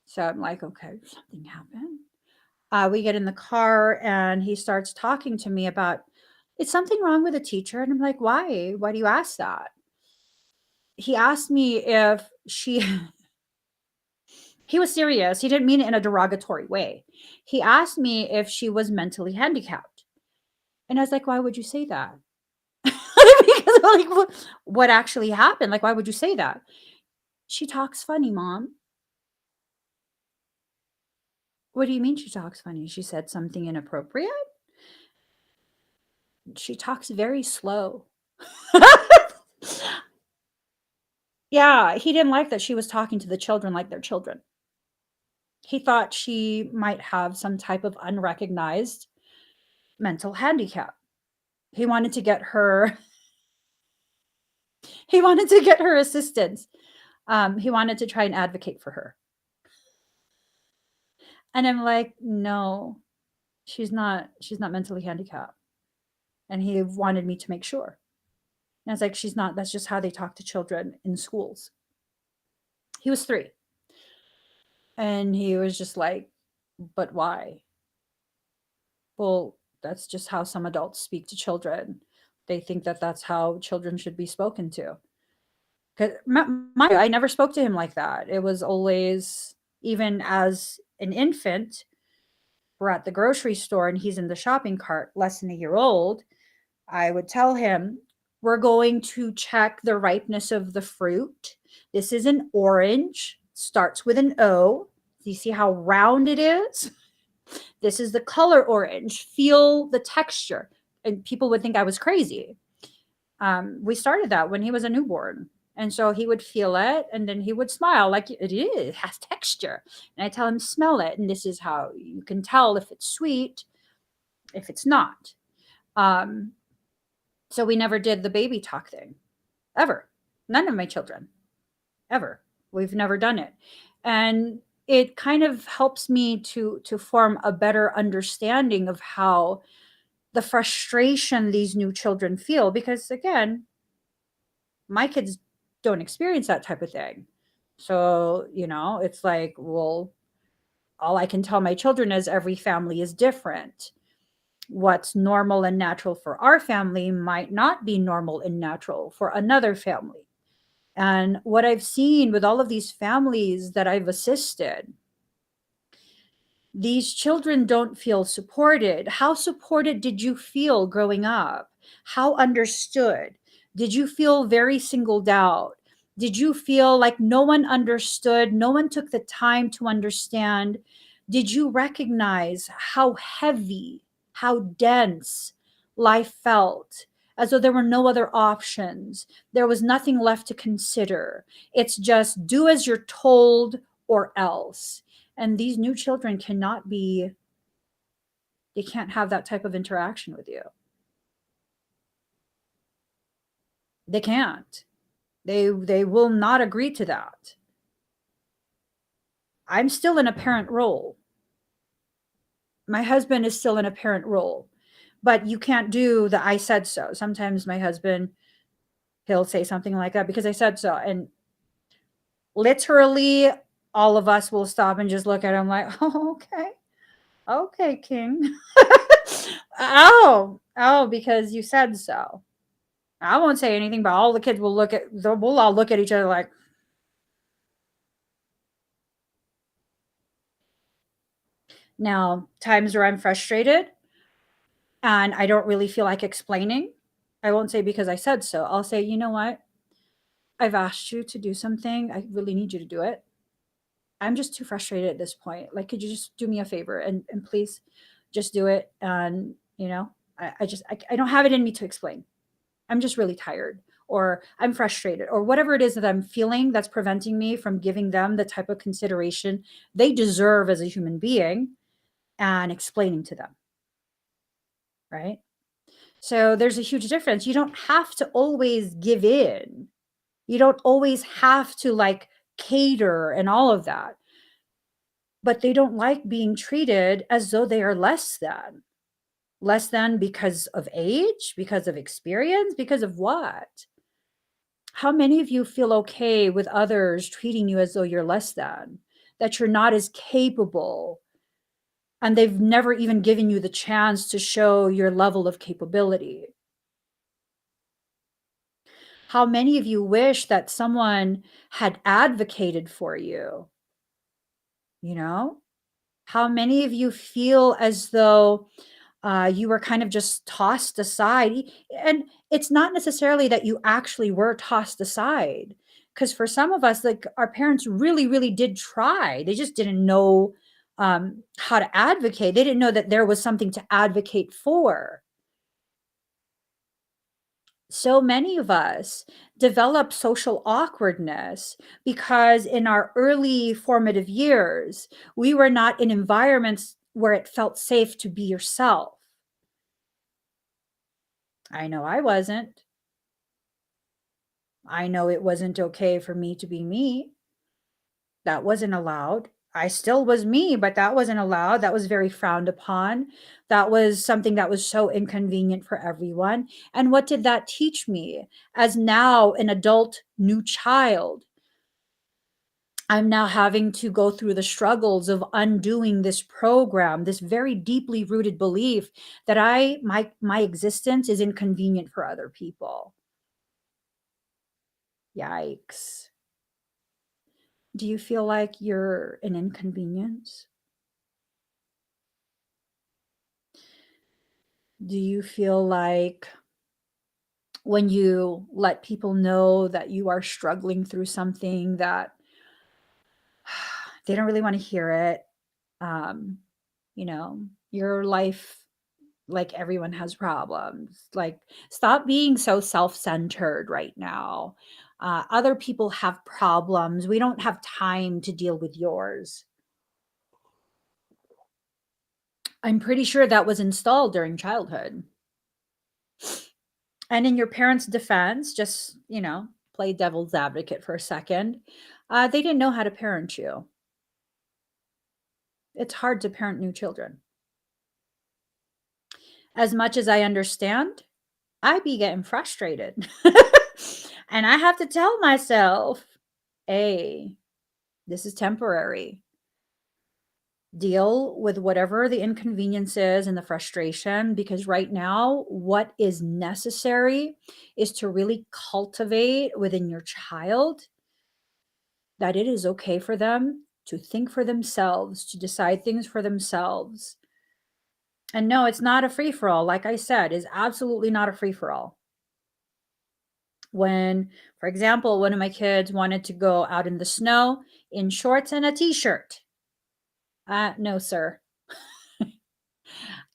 Speaker 1: So I'm like, okay, something happened. We get in the car and he starts talking to me about, is something wrong with the teacher? And I'm like, why? Why do you ask that? He asked me if she, he was serious. He didn't mean it in a derogatory way. He asked me if she was mentally handicapped. And I was like, why would you say that? Because like, what actually happened? Like, why would you say that? She talks funny, Mom. What do you mean she talks funny? She said something inappropriate? She talks very slow. Yeah, he didn't like that she was talking to the children like they're children. He thought she might have some type of unrecognized mental handicap. He wanted to get her he wanted to get her assistance. He wanted to try and advocate for her. And I'm like, "No, she's not mentally handicapped." And he wanted me to make sure. And I was like, "She's not. That's just how they talk to children in schools." He was 3. And he was just like, "But why?" Well, that's just how some adults speak to children. They think that that's how children should be spoken to. 'Cause I never spoke to him like that. It was always, even as an infant, we're at the grocery store and he's in the shopping cart, less than a year old. I would tell him, we're going to check the ripeness of the fruit. This is an orange, starts with an O. Do you see how round it is? This is the color orange. Feel the texture. And people would think I was crazy. We started that when he was a newborn. And so he would feel it and then he would smile like it has texture. And I tell him, smell it. And this is how you can tell if it's sweet, if it's not. Um, so we never did the baby talk thing ever. None of my children ever. We've never done it. And it kind of helps me to form a better understanding of how the frustration these new children feel, because again, my kids don't experience that type of thing. So, it's like, well, all I can tell my children is every family is different. What's normal and natural for our family might not be normal and natural for another family. And what I've seen with all of these families that I've assisted, these children don't feel supported. How supported did you feel growing up? How understood? Did you feel very singled out? Did you feel like no one understood? No one took the time to understand? Did you recognize how heavy, how dense life felt? As though there were no other options. There was nothing left to consider. It's just do as you're told or else. And these new children cannot be, they can't have that type of interaction with you. They can't. They will not agree to that. I'm still in a parent role. My husband is still in a parent role. But you can't do the I said so. Sometimes my husband, he'll say something like that because I said so. And literally all of us will stop and just look at him like, oh, okay. Okay, King. Oh, because you said so. I won't say anything, but all the kids will we'll all look at each other like, now, times where I'm frustrated and I don't really feel like explaining, I won't say because I said so. I'll say, you know what? I've asked you to do something. I really need you to do it. I'm just too frustrated at this point. Like, could you just do me a favor and please just do it? And, I don't have it in me to explain. I'm just really tired or I'm frustrated or whatever it is that I'm feeling that's preventing me from giving them the type of consideration they deserve as a human being and explaining to them, right? So there's a huge difference. You don't have to always give in. You don't always have to like cater and all of that. But they don't like being treated as though they are less than. Less than because of age, because of experience, because of what? How many of you feel okay with others treating you as though you're less than, that you're not as capable, and they've never even given you the chance to show your level of capability? How many of you wish that someone had advocated for you? You know? How many of you feel as though you were kind of just tossed aside? And it's not necessarily that you actually were tossed aside. Because for some of us, like our parents really, really did try. They just didn't know how to advocate. They didn't know that there was something to advocate for. So many of us develop social awkwardness because in our early formative years, we were not in environments where it felt safe to be yourself. I know I wasn't. I know it wasn't okay for me to be me. That wasn't allowed. I still was me, but that wasn't allowed. That was very frowned upon. That was something that was so inconvenient for everyone. And what did that teach me? As now an adult new child, I'm now having to go through the struggles of undoing this program, this very deeply rooted belief that my existence is inconvenient for other people. Yikes. Do you feel like you're an inconvenience? Do you feel like when you let people know that you are struggling through something that they don't really want to hear it? Um, your life, like everyone has problems. Like, stop being so self-centered right now. Other people have problems. We don't have time to deal with yours. I'm pretty sure that was installed during childhood. And in your parents' defense, just, play devil's advocate for a second. They didn't know how to parent you. It's hard to parent new children. As much as I understand, I be getting frustrated. And I have to tell myself, hey, this is temporary. Deal with whatever the inconvenience is and the frustration, because right now, what is necessary is to really cultivate within your child that it is okay for them to think for themselves, to decide things for themselves. And no, it's not a free for all. Like I said, is absolutely not a free for all. When, for example, one of my kids wanted to go out in the snow in shorts and a t-shirt. No, sir.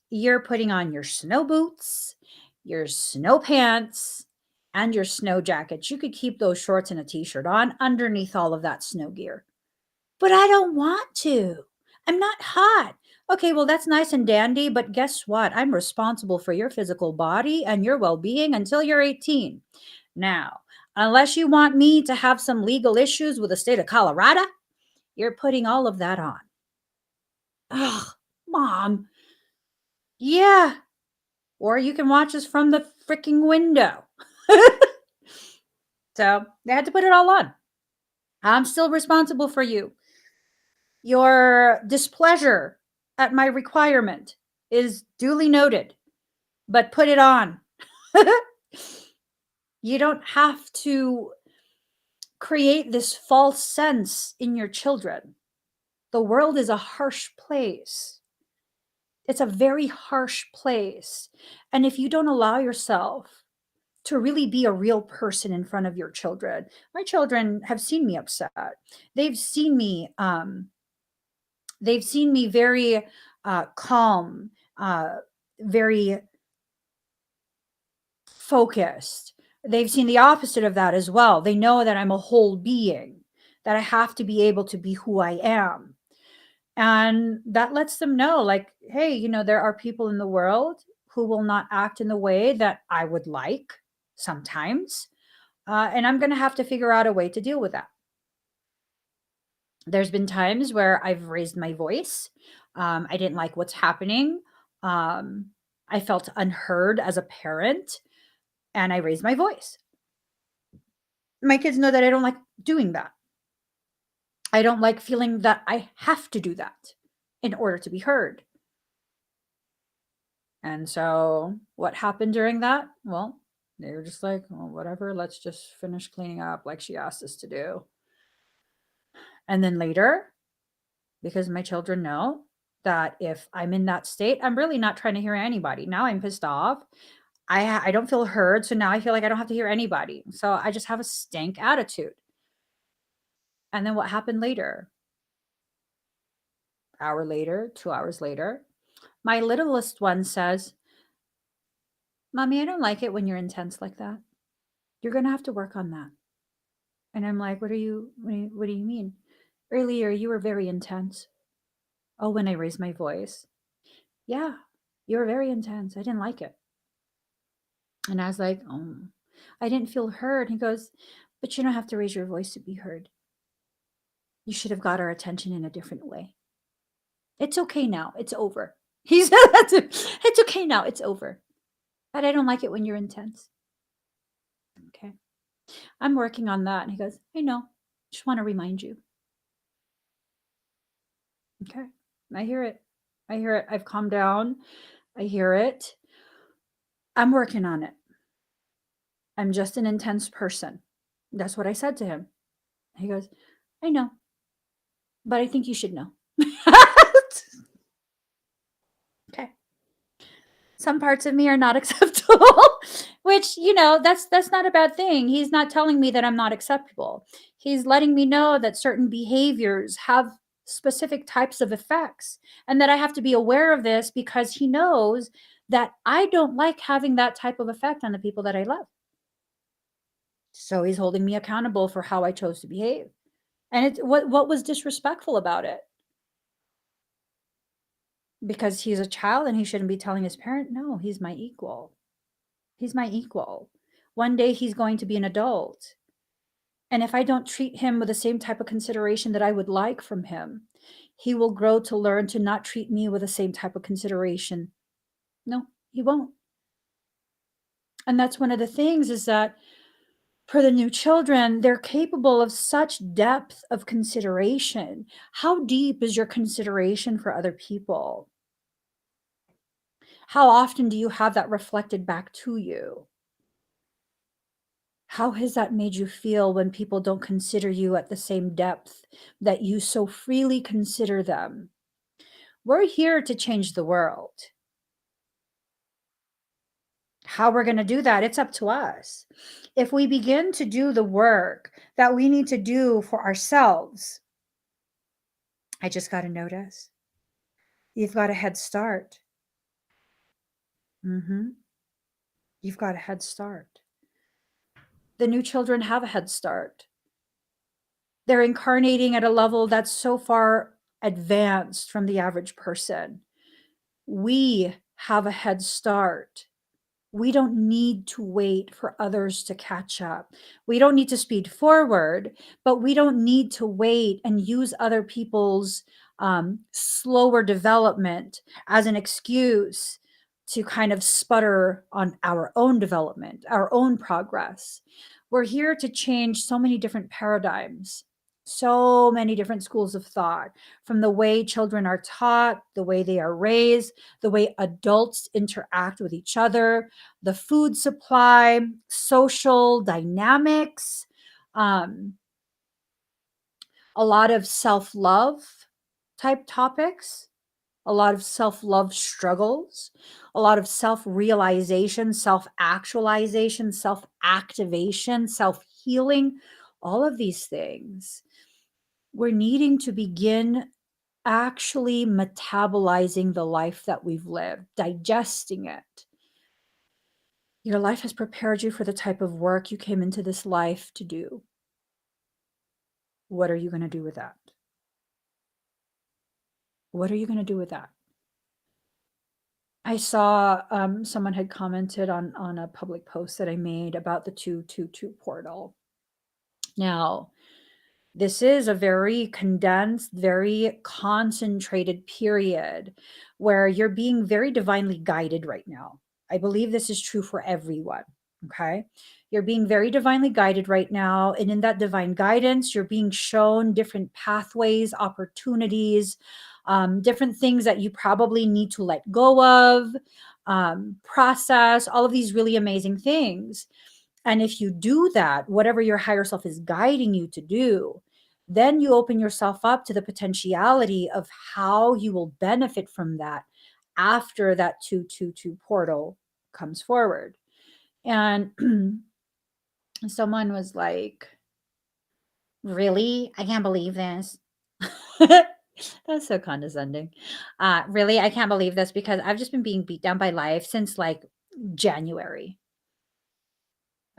Speaker 1: You're putting on your snow boots, your snow pants, and your snow jackets. You could keep those shorts and a t-shirt on underneath all of that snow gear. But I don't want to. I'm not hot. Okay, well, that's nice and dandy, but guess what? I'm responsible for your physical body and your well being until you're 18. Now, unless you want me to have some legal issues with the state of Colorado, you're putting all of that on. Ugh, mom. Yeah. Or you can watch us from the freaking window. So they had to put it all on. I'm still responsible for you. Your displeasure at my requirement is duly noted, but put it on. You don't have to create this false sense in your children. The world is a harsh place. It's a very harsh place. And if you don't allow yourself to really be a real person in front of your children, my children have seen me upset. They've seen me, very calm, very focused. They've seen the opposite of that as well. They know that I'm a whole being, that I have to be able to be who I am. And that lets them know, like, hey, there are people in the world who will not act in the way that I would like sometimes. And I'm going to have to figure out a way to deal with that. There's been times where I've raised my voice. I didn't like what's happening. I felt unheard as a parent, and I raised my voice. My kids know that I don't like doing that. I don't like feeling that I have to do that in order to be heard. And so what happened during that? Well, they were just like, well, whatever, let's just finish cleaning up like she asked us to do. And then later, because my children know that if I'm in that state, I'm really not trying to hear anybody. Now I'm pissed off. I don't feel heard. So now I feel like I don't have to hear anybody. So I just have a stank attitude. And then what happened later? Hour later, 2 hours later, my littlest one says, Mommy, I don't like it when you're intense like that. You're going to have to work on that. And I'm like, what do you mean? Earlier, you were very intense. Oh, when I raised my voice. Yeah, you were very intense. I didn't like it. And I was like, oh, I didn't feel heard. He goes, but you don't have to raise your voice to be heard. You should have got our attention in a different way. It's okay now. It's over. He said that to, it's okay now. It's over. But I don't like it when you're intense. Okay. I'm working on that. And he goes, I know. Just want to remind you. Okay. I hear it. I hear it. I've calmed down. I hear it. I'm working on it. I'm just an intense person. That's what I said to him. He goes, I know, but I think you should know. Okay. Some parts of me are not acceptable, which, that's not a bad thing. He's not telling me that I'm not acceptable. He's letting me know that certain behaviors have specific types of effects and that I have to be aware of this because he knows that I don't like having that type of effect on the people that I love. So he's holding me accountable for how I chose to behave. And what was disrespectful about it? Because he's a child and he shouldn't be telling his parent, no, he's my equal. He's my equal. One day he's going to be an adult. And if I don't treat him with the same type of consideration that I would like from him, he will grow to learn to not treat me with the same type of consideration. No, he won't. And that's one of the things is that For the new children, they're capable of such depth of consideration. How deep is your consideration for other people? How often do you have that reflected back to you? How has that made you feel when people don't consider you at the same depth that you so freely consider them? We're here to change the world. How we're going to do that, it's up to us. If we begin to do the work that we need to do for ourselves, I just got to notice you've got a head start. hmm You've got a head start. The new children have a head start. They're incarnating at a level that's so far advanced from the average person. We have a head start. We don't need to wait for others to catch up. We don't need to speed forward, but we don't need to wait and use other people's slower development as an excuse to kind of sputter on our own development, our own progress. We're here to change so many different paradigms, so many different schools of thought, from the way children are taught, the way they are raised, the way adults interact with each other, the food supply, social dynamics, um, a lot of self love type topics, a lot of self love struggles, a lot of self realization, self actualization, self activation, self healing, all of these things. We're needing to begin actually metabolizing the life that we've lived, digesting it. Your life has prepared you for the type of work you came into this life to do. What are you going to do with that? What are you going to do with that? I saw someone had commented on a public post that I made about the 222 portal. Now, this is a very condensed, very concentrated period where you're being very divinely guided right now. I believe this is true for everyone. Okay. You're being very divinely guided right now. And in that divine guidance, you're being shown different pathways, opportunities, different things that you probably need to let go of, process, all of these really amazing things. And if you do that, whatever your higher self is guiding you to do, then you open yourself up to the potentiality of how you will benefit from that after that 222 portal comes forward. And someone was like, "Really? I can't believe this." That's so condescending. Really, I can't believe this because I've just been being beat down by life since like January.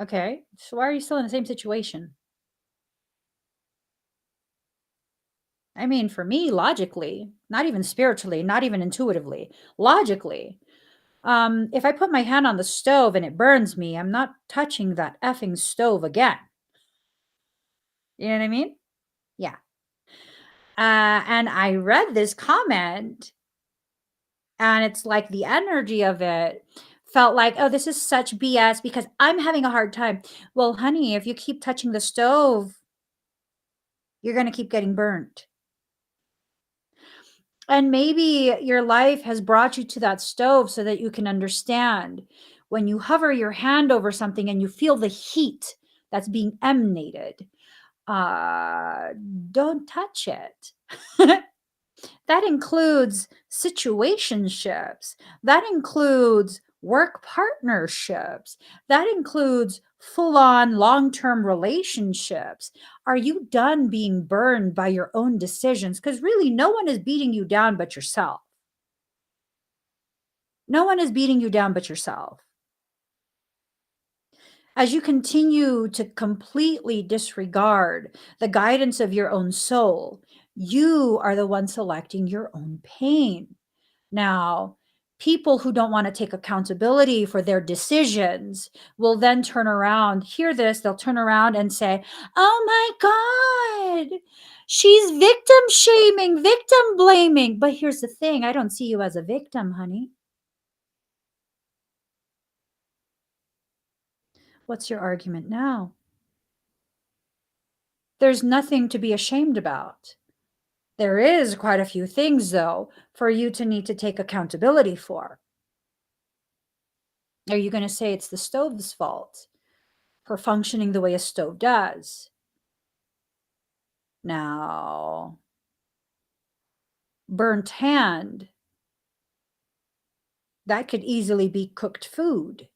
Speaker 1: Okay. So why are you still in the same situation? I mean, for me, logically, not even spiritually, not even intuitively, logically, if I put my hand on the stove and it burns me, I'm not touching that effing stove again. You know what I mean? Yeah. And I read this comment, and it's like the energy of it felt like, oh, this is such BS because I'm having a hard time. Well, honey, if you keep touching the stove, you're going to keep getting burnt. And maybe your life has brought you to that stove so that you can understand when you hover your hand over something and you feel the heat that's being emanated, uh, don't touch it. That includes situationships. That includes work partnerships. That includes full on long term relationships. Are you done being burned by your own decisions? Because really, no one is beating you down but yourself. No one is beating you down but yourself. As you continue to completely disregard the guidance of your own soul, you are the one selecting your own pain. Now, people who don't want to take accountability for their decisions will then turn around, hear this, they'll turn around and say, "Oh my God, she's victim shaming, victim blaming." But here's the thing, I don't see you as a victim, honey. What's your argument now? There's nothing to be ashamed about. There is quite a few things, though, for you to need to take accountability for. Are you going to say it's the stove's fault for functioning the way a stove does? Now, burnt hand, that could easily be cooked food,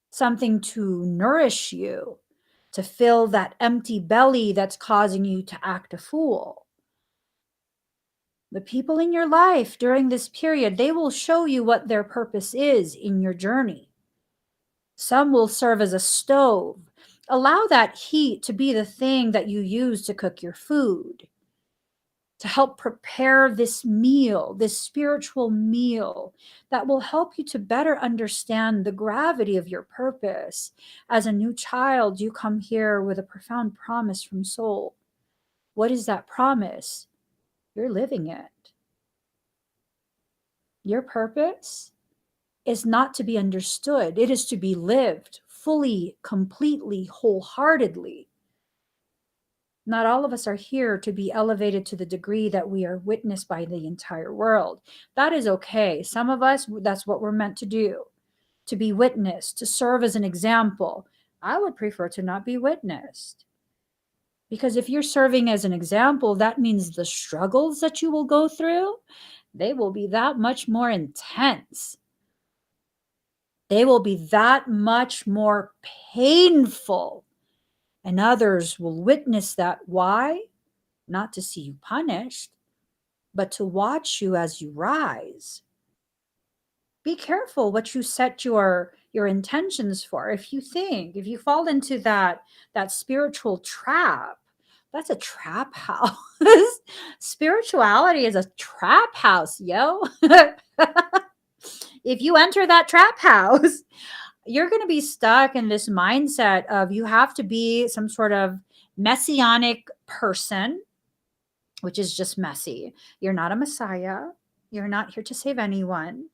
Speaker 1: something to nourish you, to fill that empty belly that's causing you to act a fool. The people in your life during this period, they will show you what their purpose is in your journey. Some will serve as a stove. Allow that heat to be the thing that you use to cook your food, to help prepare this meal, this spiritual meal that will help you to better understand the gravity of your purpose. As a new child, you come here with a profound promise from soul. What is that promise? You're living it. Your purpose is not to be understood, it is to be lived fully, completely, wholeheartedly. Not all of us are here to be elevated to the degree that we are witnessed by the entire world. That is okay. Some of us, that's what we're meant to do, to be witnessed, to serve as an example. I would prefer to not be witnessed. Because if you're serving as an example, that means the struggles that you will go through, they will be that much more intense. They will be that much more painful. And others will witness that. Why? Not to see you punished, but to watch you as you rise. Be careful what you set your intentions for. If you fall into that spiritual trap, that's a trap house. Spirituality is a trap house, yo. If you enter that trap house, you're going to be stuck in this mindset of you have to be some sort of messianic person, which is just messy. You're not a messiah. You're not here to save anyone.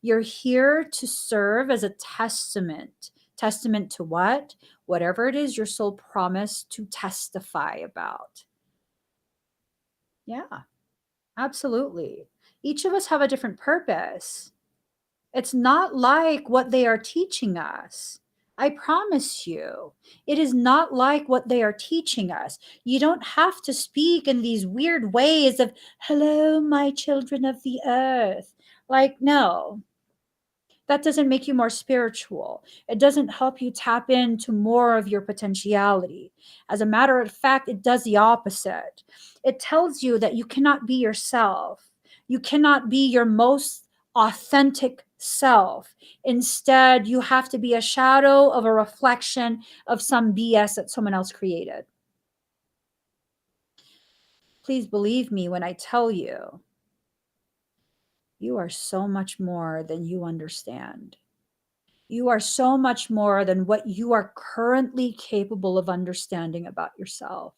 Speaker 1: You're here to serve as a testament. Testament to what? Whatever it is your soul promised to testify about. Yeah, absolutely. Each of us have a different purpose. It's not like what they are teaching us. I promise you, it is not like what they are teaching us. You don't have to speak in these weird ways of, hello, my children of the earth. Like, no, that doesn't make you more spiritual. It doesn't help you tap into more of your potentiality. As a matter of fact, it does the opposite. It tells you that you cannot be yourself. You cannot be your most authentic self. Instead, you have to be a shadow of a reflection of some BS that someone else created. Please believe me when I tell you, you are so much more than you understand. You are so much more than what you are currently capable of understanding about yourself.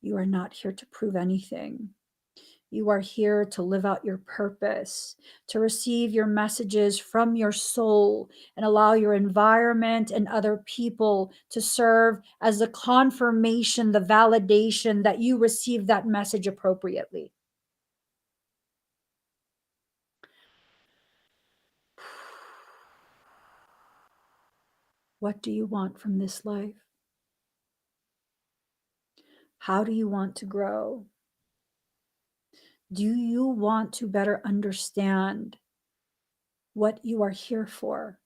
Speaker 1: You are not here to prove anything. You are here to live out your purpose, to receive your messages from your soul and allow your environment and other people to serve as the confirmation, the validation that you received that message appropriately. What do you want from this life? How do you want to grow? Do you want to better understand what you are here for?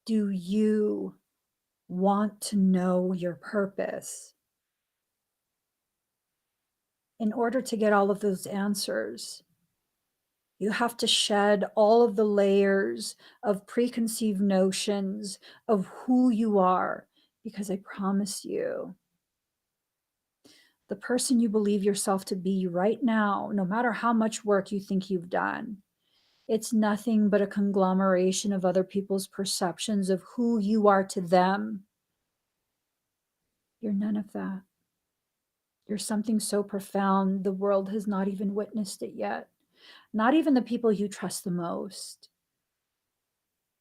Speaker 1: Do you want to know your purpose? In order to get all of those answers, you have to shed all of the layers of preconceived notions of who you are, because I promise you, the person you believe yourself to be right now, no matter how much work you think you've done, it's nothing but a conglomeration of other people's perceptions of who you are to them. You're none of that. You're something so profound, the world has not even witnessed it yet. Not even the people you trust the most.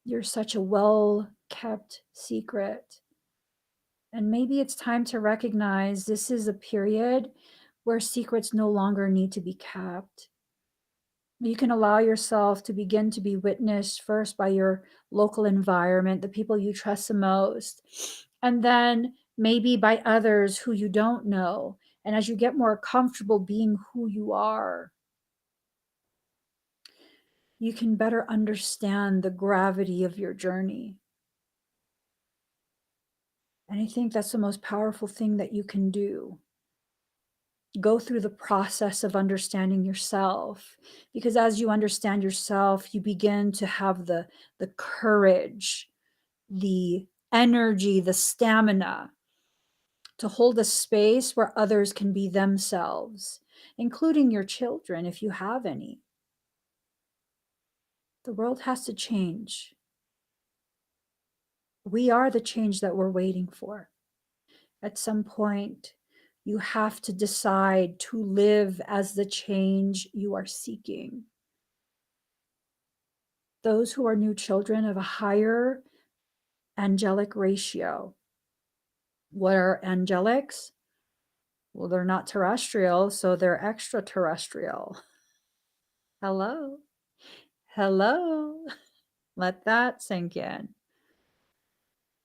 Speaker 1: You're such a well kept secret. And maybe it's time to recognize this is a period where secrets no longer need to be kept. You can allow yourself to begin to be witnessed first by your local environment, the people you trust the most, and then maybe by others who you don't know. And as you get more comfortable being who you are, you can better understand the gravity of your journey. And I think that's the most powerful thing that you can do. Go through the process of understanding yourself, because as you understand yourself, you begin to have the courage, the energy, the stamina to hold a space where others can be themselves, including your children if you have any. The world has to change. We are the change that we're waiting for. At some point, you have to decide to live as the change you are seeking. Those who are new children have a higher angelic ratio. What are angelics? Well, they're not terrestrial, so they're extraterrestrial. Hello. Hello. Let that sink in.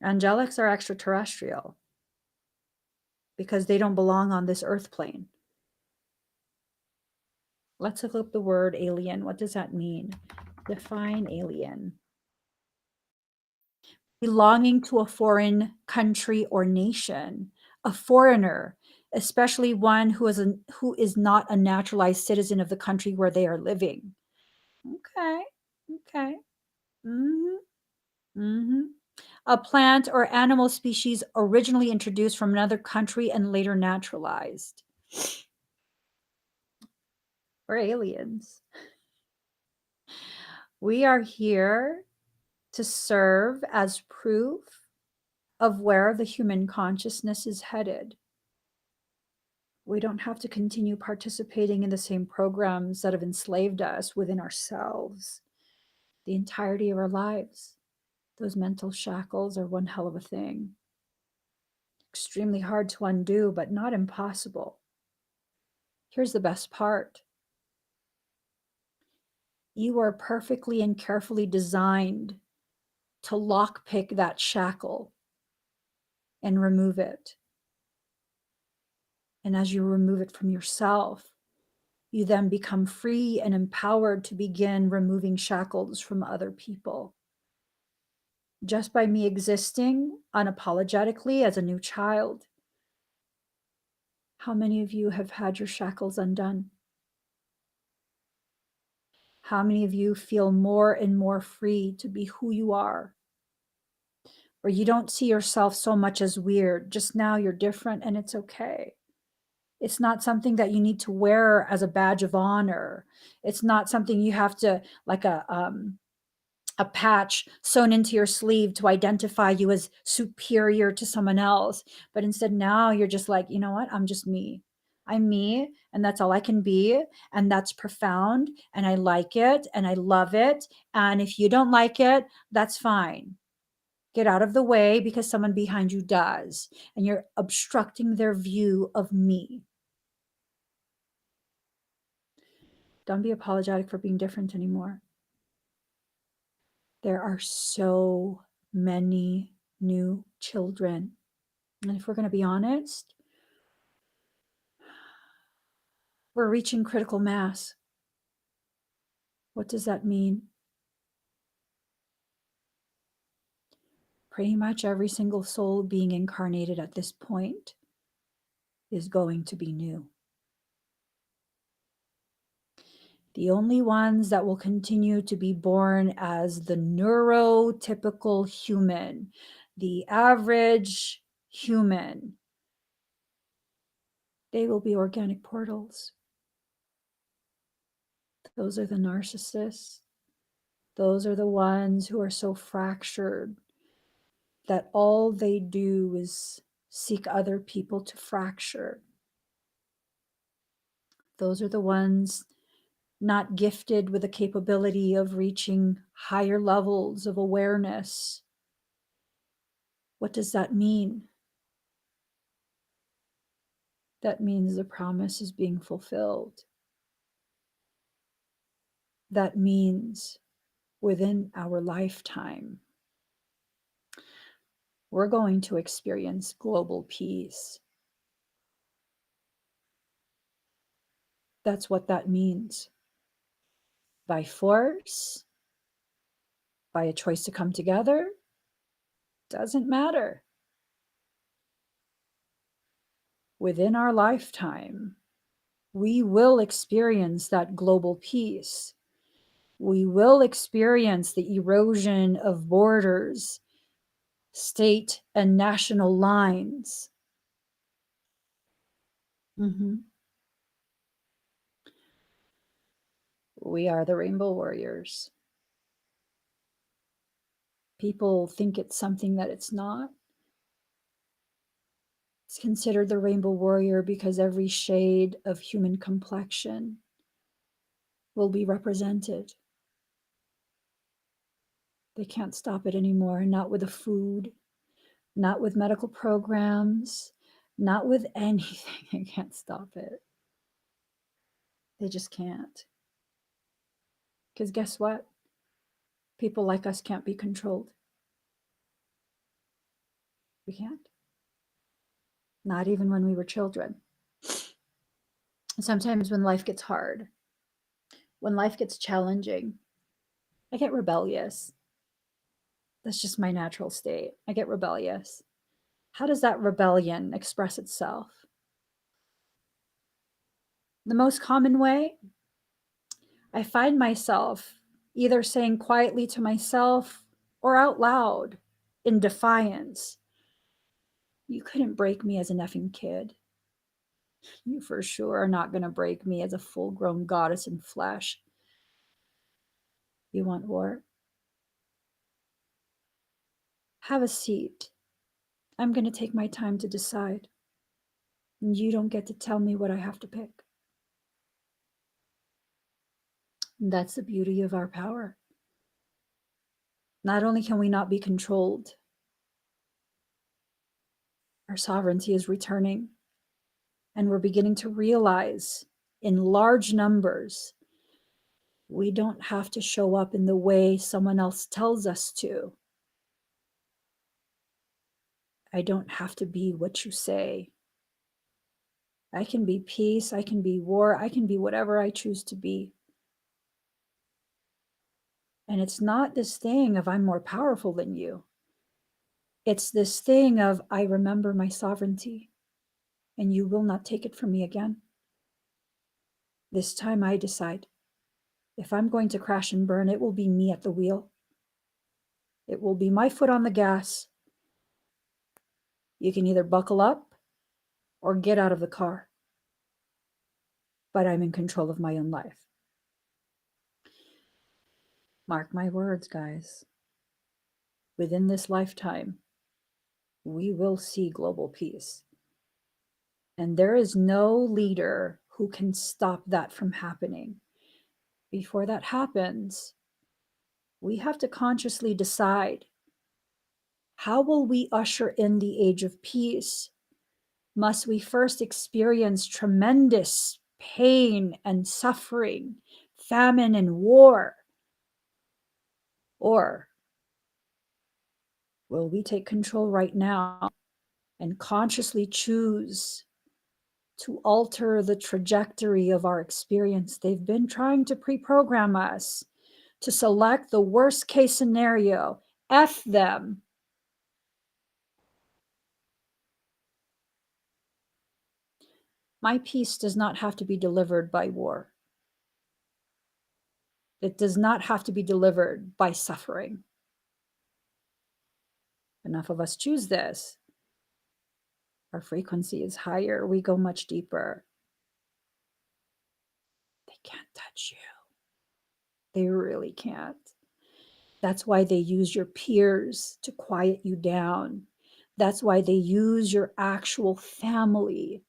Speaker 1: Angelics are extraterrestrial because they don't belong on this earth plane. Let's look up the word alien. What does that mean? Define alien. Belonging to a foreign country or nation, a foreigner, especially one who is not a naturalized citizen of the country where they are living. Okay. Okay. Mhm. Mhm. A plant or animal species originally introduced from another country and later naturalized. We're aliens. We are here to serve as proof of where the human consciousness is headed. We don't have to continue participating in the same programs that have enslaved us within ourselves the entirety of our lives. Those mental shackles are one hell of a thing. Extremely hard to undo, but not impossible. Here's the best part. You are perfectly and carefully designed to lockpick that shackle and remove it. And as you remove it from yourself, you then become free and empowered to begin removing shackles from other people. Just by me existing unapologetically as a new child, how many of you have had your shackles undone? How many of you feel more and more free to be who you are? Where you don't see yourself so much as weird, just now you're different and it's okay. It's not something that you need to wear as a badge of honor. It's not something you have to, like a patch sewn into your sleeve to identify you as superior to someone else. But instead now you're just like, you know what? I'm just me. I'm me, and that's all I can be. And that's profound. And I like it and I love it. And if you don't like it, that's fine. Get out of the way because someone behind you does. And you're obstructing their view of me. Don't be apologetic for being different anymore. There are so many new children. And if we're going to be honest, we're reaching critical mass. What does that mean? Pretty much every single soul being incarnated at this point is going to be new. The only ones that will continue to be born as the neurotypical human, the average human, they will be organic portals. Those are the narcissists. Those are the ones who are so fractured that all they do is seek other people to fracture. Those are the ones not gifted with the capability of reaching higher levels of awareness What does that mean? That means the promise is being fulfilled. That means within our lifetime, we're going to experience global peace. That's what that means. By force, by a choice to come together, doesn't matter. Within our lifetime, we will experience that global peace. We will experience the erosion of borders, state and national lines. Mhm. We are the Rainbow Warriors. People think it's something that it's not. It's considered the Rainbow Warrior because every shade of human complexion will be represented. They can't stop it anymore, not with the food, not with medical programs, not with anything. They can't stop it. They just can't. Because guess what? People like us can't be controlled. We can't. Not even when we were children. Sometimes when life gets hard, when life gets challenging, I get rebellious. That's just my natural state. I get rebellious. How does that rebellion express itself? The most common way, I find myself either saying quietly to myself or out loud in defiance, "You couldn't break me as an effing kid. You for sure are not going to break me as a full grown goddess in flesh. You want war? Have a seat. I'm going to take my time to decide. And you don't get to tell me what I have to pick." And that's the beauty of our power. Not only can we not be controlled, our sovereignty is returning. And we're beginning to realize in large numbers, we don't have to show up in the way someone else tells us to. I don't have to be what you say. I can be peace, I can be war, I can be whatever I choose to be. And it's not this thing of I'm more powerful than you. It's this thing of I remember my sovereignty and you will not take it from me again. This time I decide if I'm going to crash and burn, it will be me at the wheel. It will be my foot on the gas. You can either buckle up or get out of the car. But I'm in control of my own life. Mark my words, guys. Within this lifetime, we will see global peace. And there is no leader who can stop that from happening. Before that happens, we have to consciously decide, how will we usher in the age of peace? Must we first experience tremendous pain and suffering, famine and war? Or will we take control right now and consciously choose to alter the trajectory of our experience? They've been trying to pre-program us to select the worst case scenario. F them. My peace does not have to be delivered by war. It does not have to be delivered by suffering. Enough of us choose this. Our frequency is higher. We go much deeper. They can't touch you. They really can't. That's why they use your peers to quiet you down. That's why they use your actual family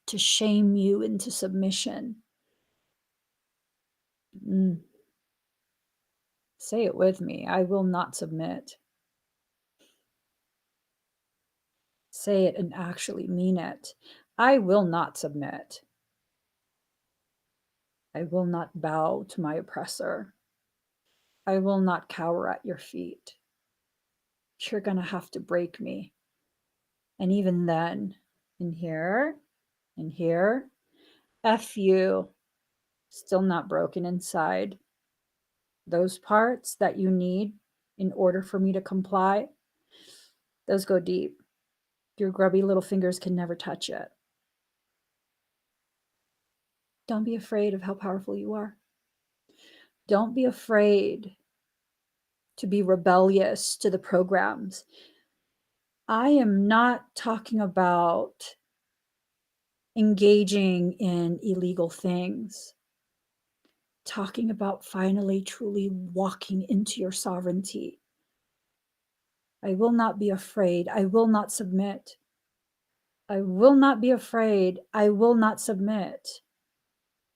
Speaker 1: to shame you into submission. Say it with me. I will not submit. Say it and actually mean it. I will not submit. I will not bow to my oppressor. I will not cower at your feet. You're going to have to break me. And even then, in here, F you, still not broken inside. Those parts that you need in order for me to comply, those go deep. Your grubby little fingers can never touch it. Don't be afraid of how powerful you are. Don't be afraid to be rebellious to the programs. I am not talking about engaging in illegal things, talking about finally truly walking into your sovereignty. I will not be afraid. I will not submit. I will not be afraid. I will not submit.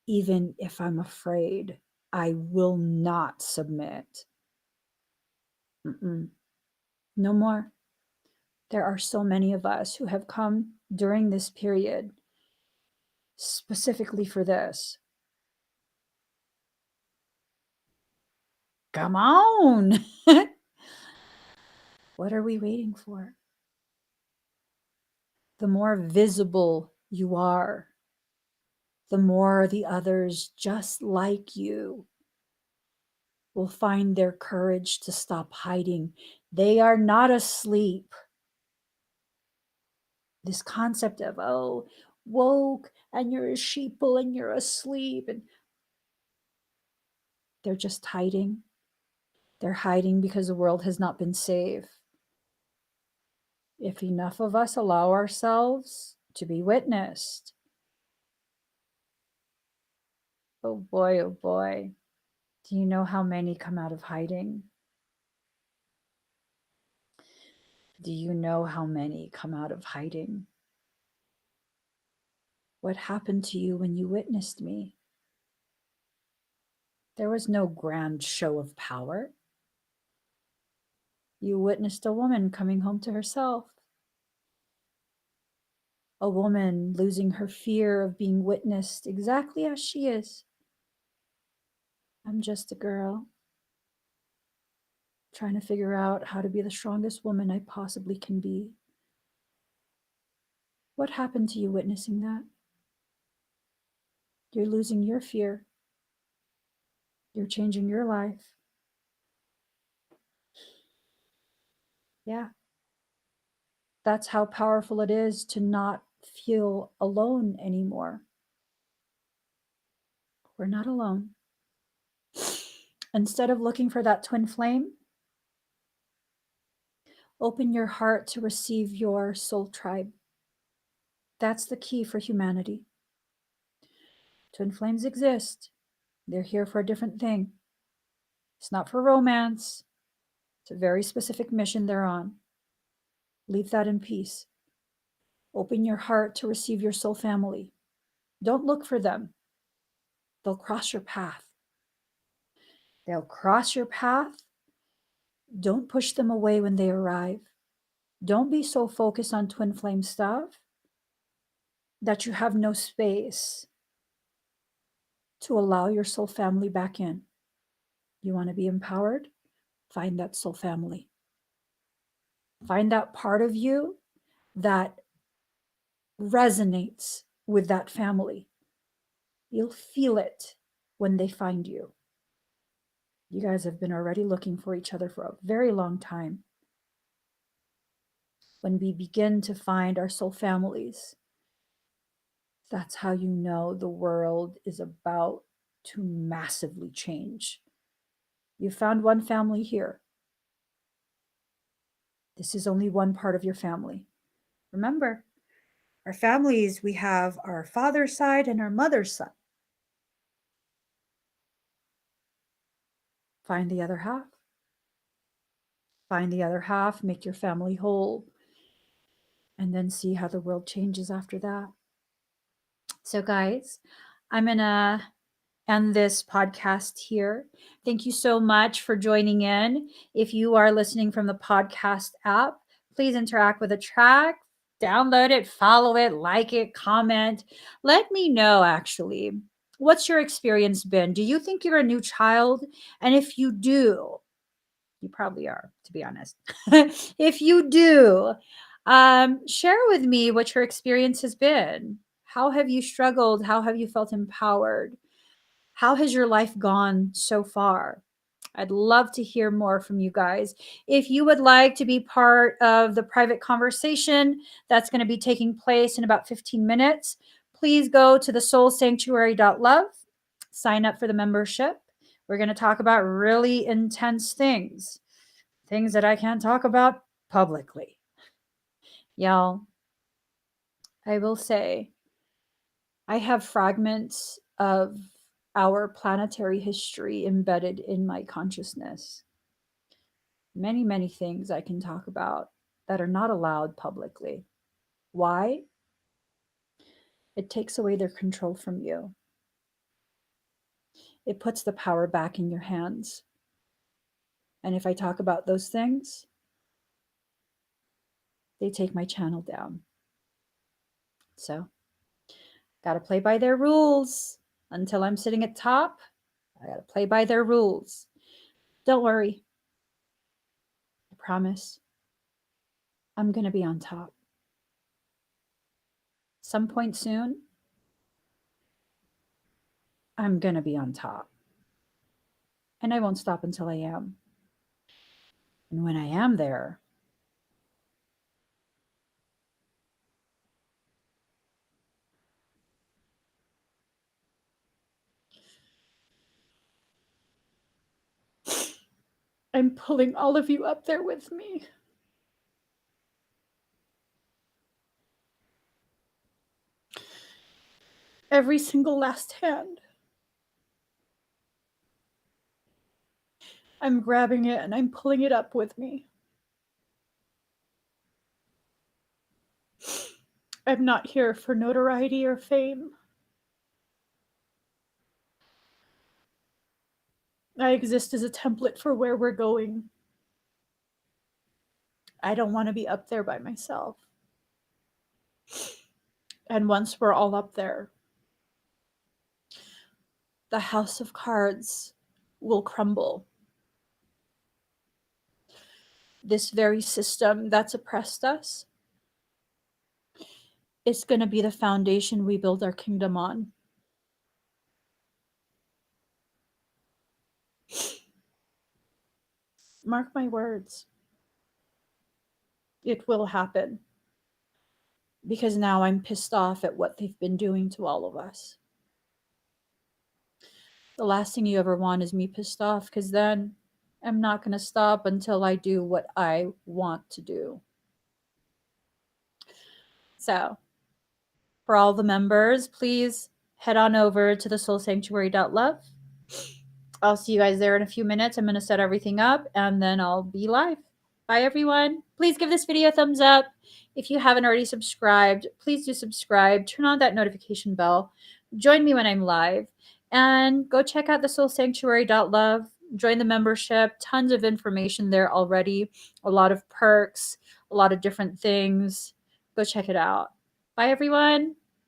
Speaker 1: Even if I'm afraid, I will not submit. Mm-mm. No more. There are so many of us who have come during this period specifically for this. Come on. What are we waiting for? The more visible you are, the more the others just like you will find their courage to stop hiding. They are not asleep. This concept of, oh, woke and you're a sheeple and you're asleep, and they're just hiding. They're hiding because the world has not been safe. If enough of us allow ourselves to be witnessed, oh boy, oh boy, do you know how many come out of hiding? Do you know how many come out of hiding? What happened to you when you witnessed me? There was no grand show of power. You witnessed a woman coming home to herself. A woman losing her fear of being witnessed exactly as she is. I'm just a girl trying to figure out how to be the strongest woman I possibly can be. What happened to you witnessing that? You're losing your fear. You're changing your life. Yeah. That's how powerful it is to not feel alone anymore. We're not alone. Instead of looking for that twin flame, open your heart to receive your soul tribe. That's the key for humanity. Twin flames exist. They're here for a different thing. It's not for romance. It's a very specific mission they're on. Leave that in peace. Open your heart to receive your soul family. Don't look for them. They'll cross your path. They'll cross your path. Don't push them away when they arrive. Don't be so focused on twin flame stuff that you have no space to allow your soul family back in. You want to be empowered? Find that soul family. Find that part of you that resonates with that family. You'll feel it when they find you. You guys have been already looking for each other for a very long time. When we begin to find our soul families, that's how you know the world is about to massively change. You found one family here. This is only one part of your family. Remember, our families, we have our father's side and our mother's side. Find the other half. Find the other half, make your family whole, and then see how the world changes after that. So, guys, I'm going to end this podcast here. Thank you so much for joining in. If you are listening from the podcast app, please interact with the track. Download it, follow it, like it, comment. Let me know actually. What's your experience been? Do you think you're a new child? And if you do, you probably are, to be honest. If you do, share with me what your experience has been. How have you struggled? How have you felt empowered? How has your life gone so far? I'd love to hear more from you guys. If you would like to be part of the private conversation that's going to be taking place in about 15 minutes, please go to the soulsanctuary.love, sign up for the membership. We're going to talk about really intense things that I can't talk about publicly. Y'all, I will say, I have fragments of our planetary history embedded in my consciousness. Many, many things I can talk about that are not allowed publicly. Why? It takes away their control from you. It puts the power back in your hands. And if I talk about those things, they take my channel down. So, gotta play by their rules. Until I'm sitting at top, I gotta play by their rules. Don't worry. I promise. I'm gonna be on top. Some point soon, I'm gonna be on top. And I won't stop until I am. And when I am there, I'm pulling all of you up there with me. Every single last hand. I'm grabbing it and I'm pulling it up with me. I'm not here for notoriety or fame. I exist as a template for where we're going. I don't want to be up there by myself. And once we're all up there, the house of cards will crumble. This very system that's oppressed us is going to be the foundation we build our kingdom on. Mark my words. It will happen. Because now I'm pissed off at what they've been doing to all of us. The last thing you ever want is me pissed off, because then I'm not going to stop until I do what I want to do. So, for all the members, please head on over to the soulsanctuary.love. I'll see you guys there in a few minutes. I'm going to set everything up and then I'll be live. Bye, everyone. Please give this video a thumbs up. If you haven't already subscribed, please do subscribe. Turn on that notification bell. Join me when I'm live. And go check out the soulsanctuary.love. Join the membership. Tons of information there already. A lot of perks, a lot of different things. Go check it out. Bye, everyone.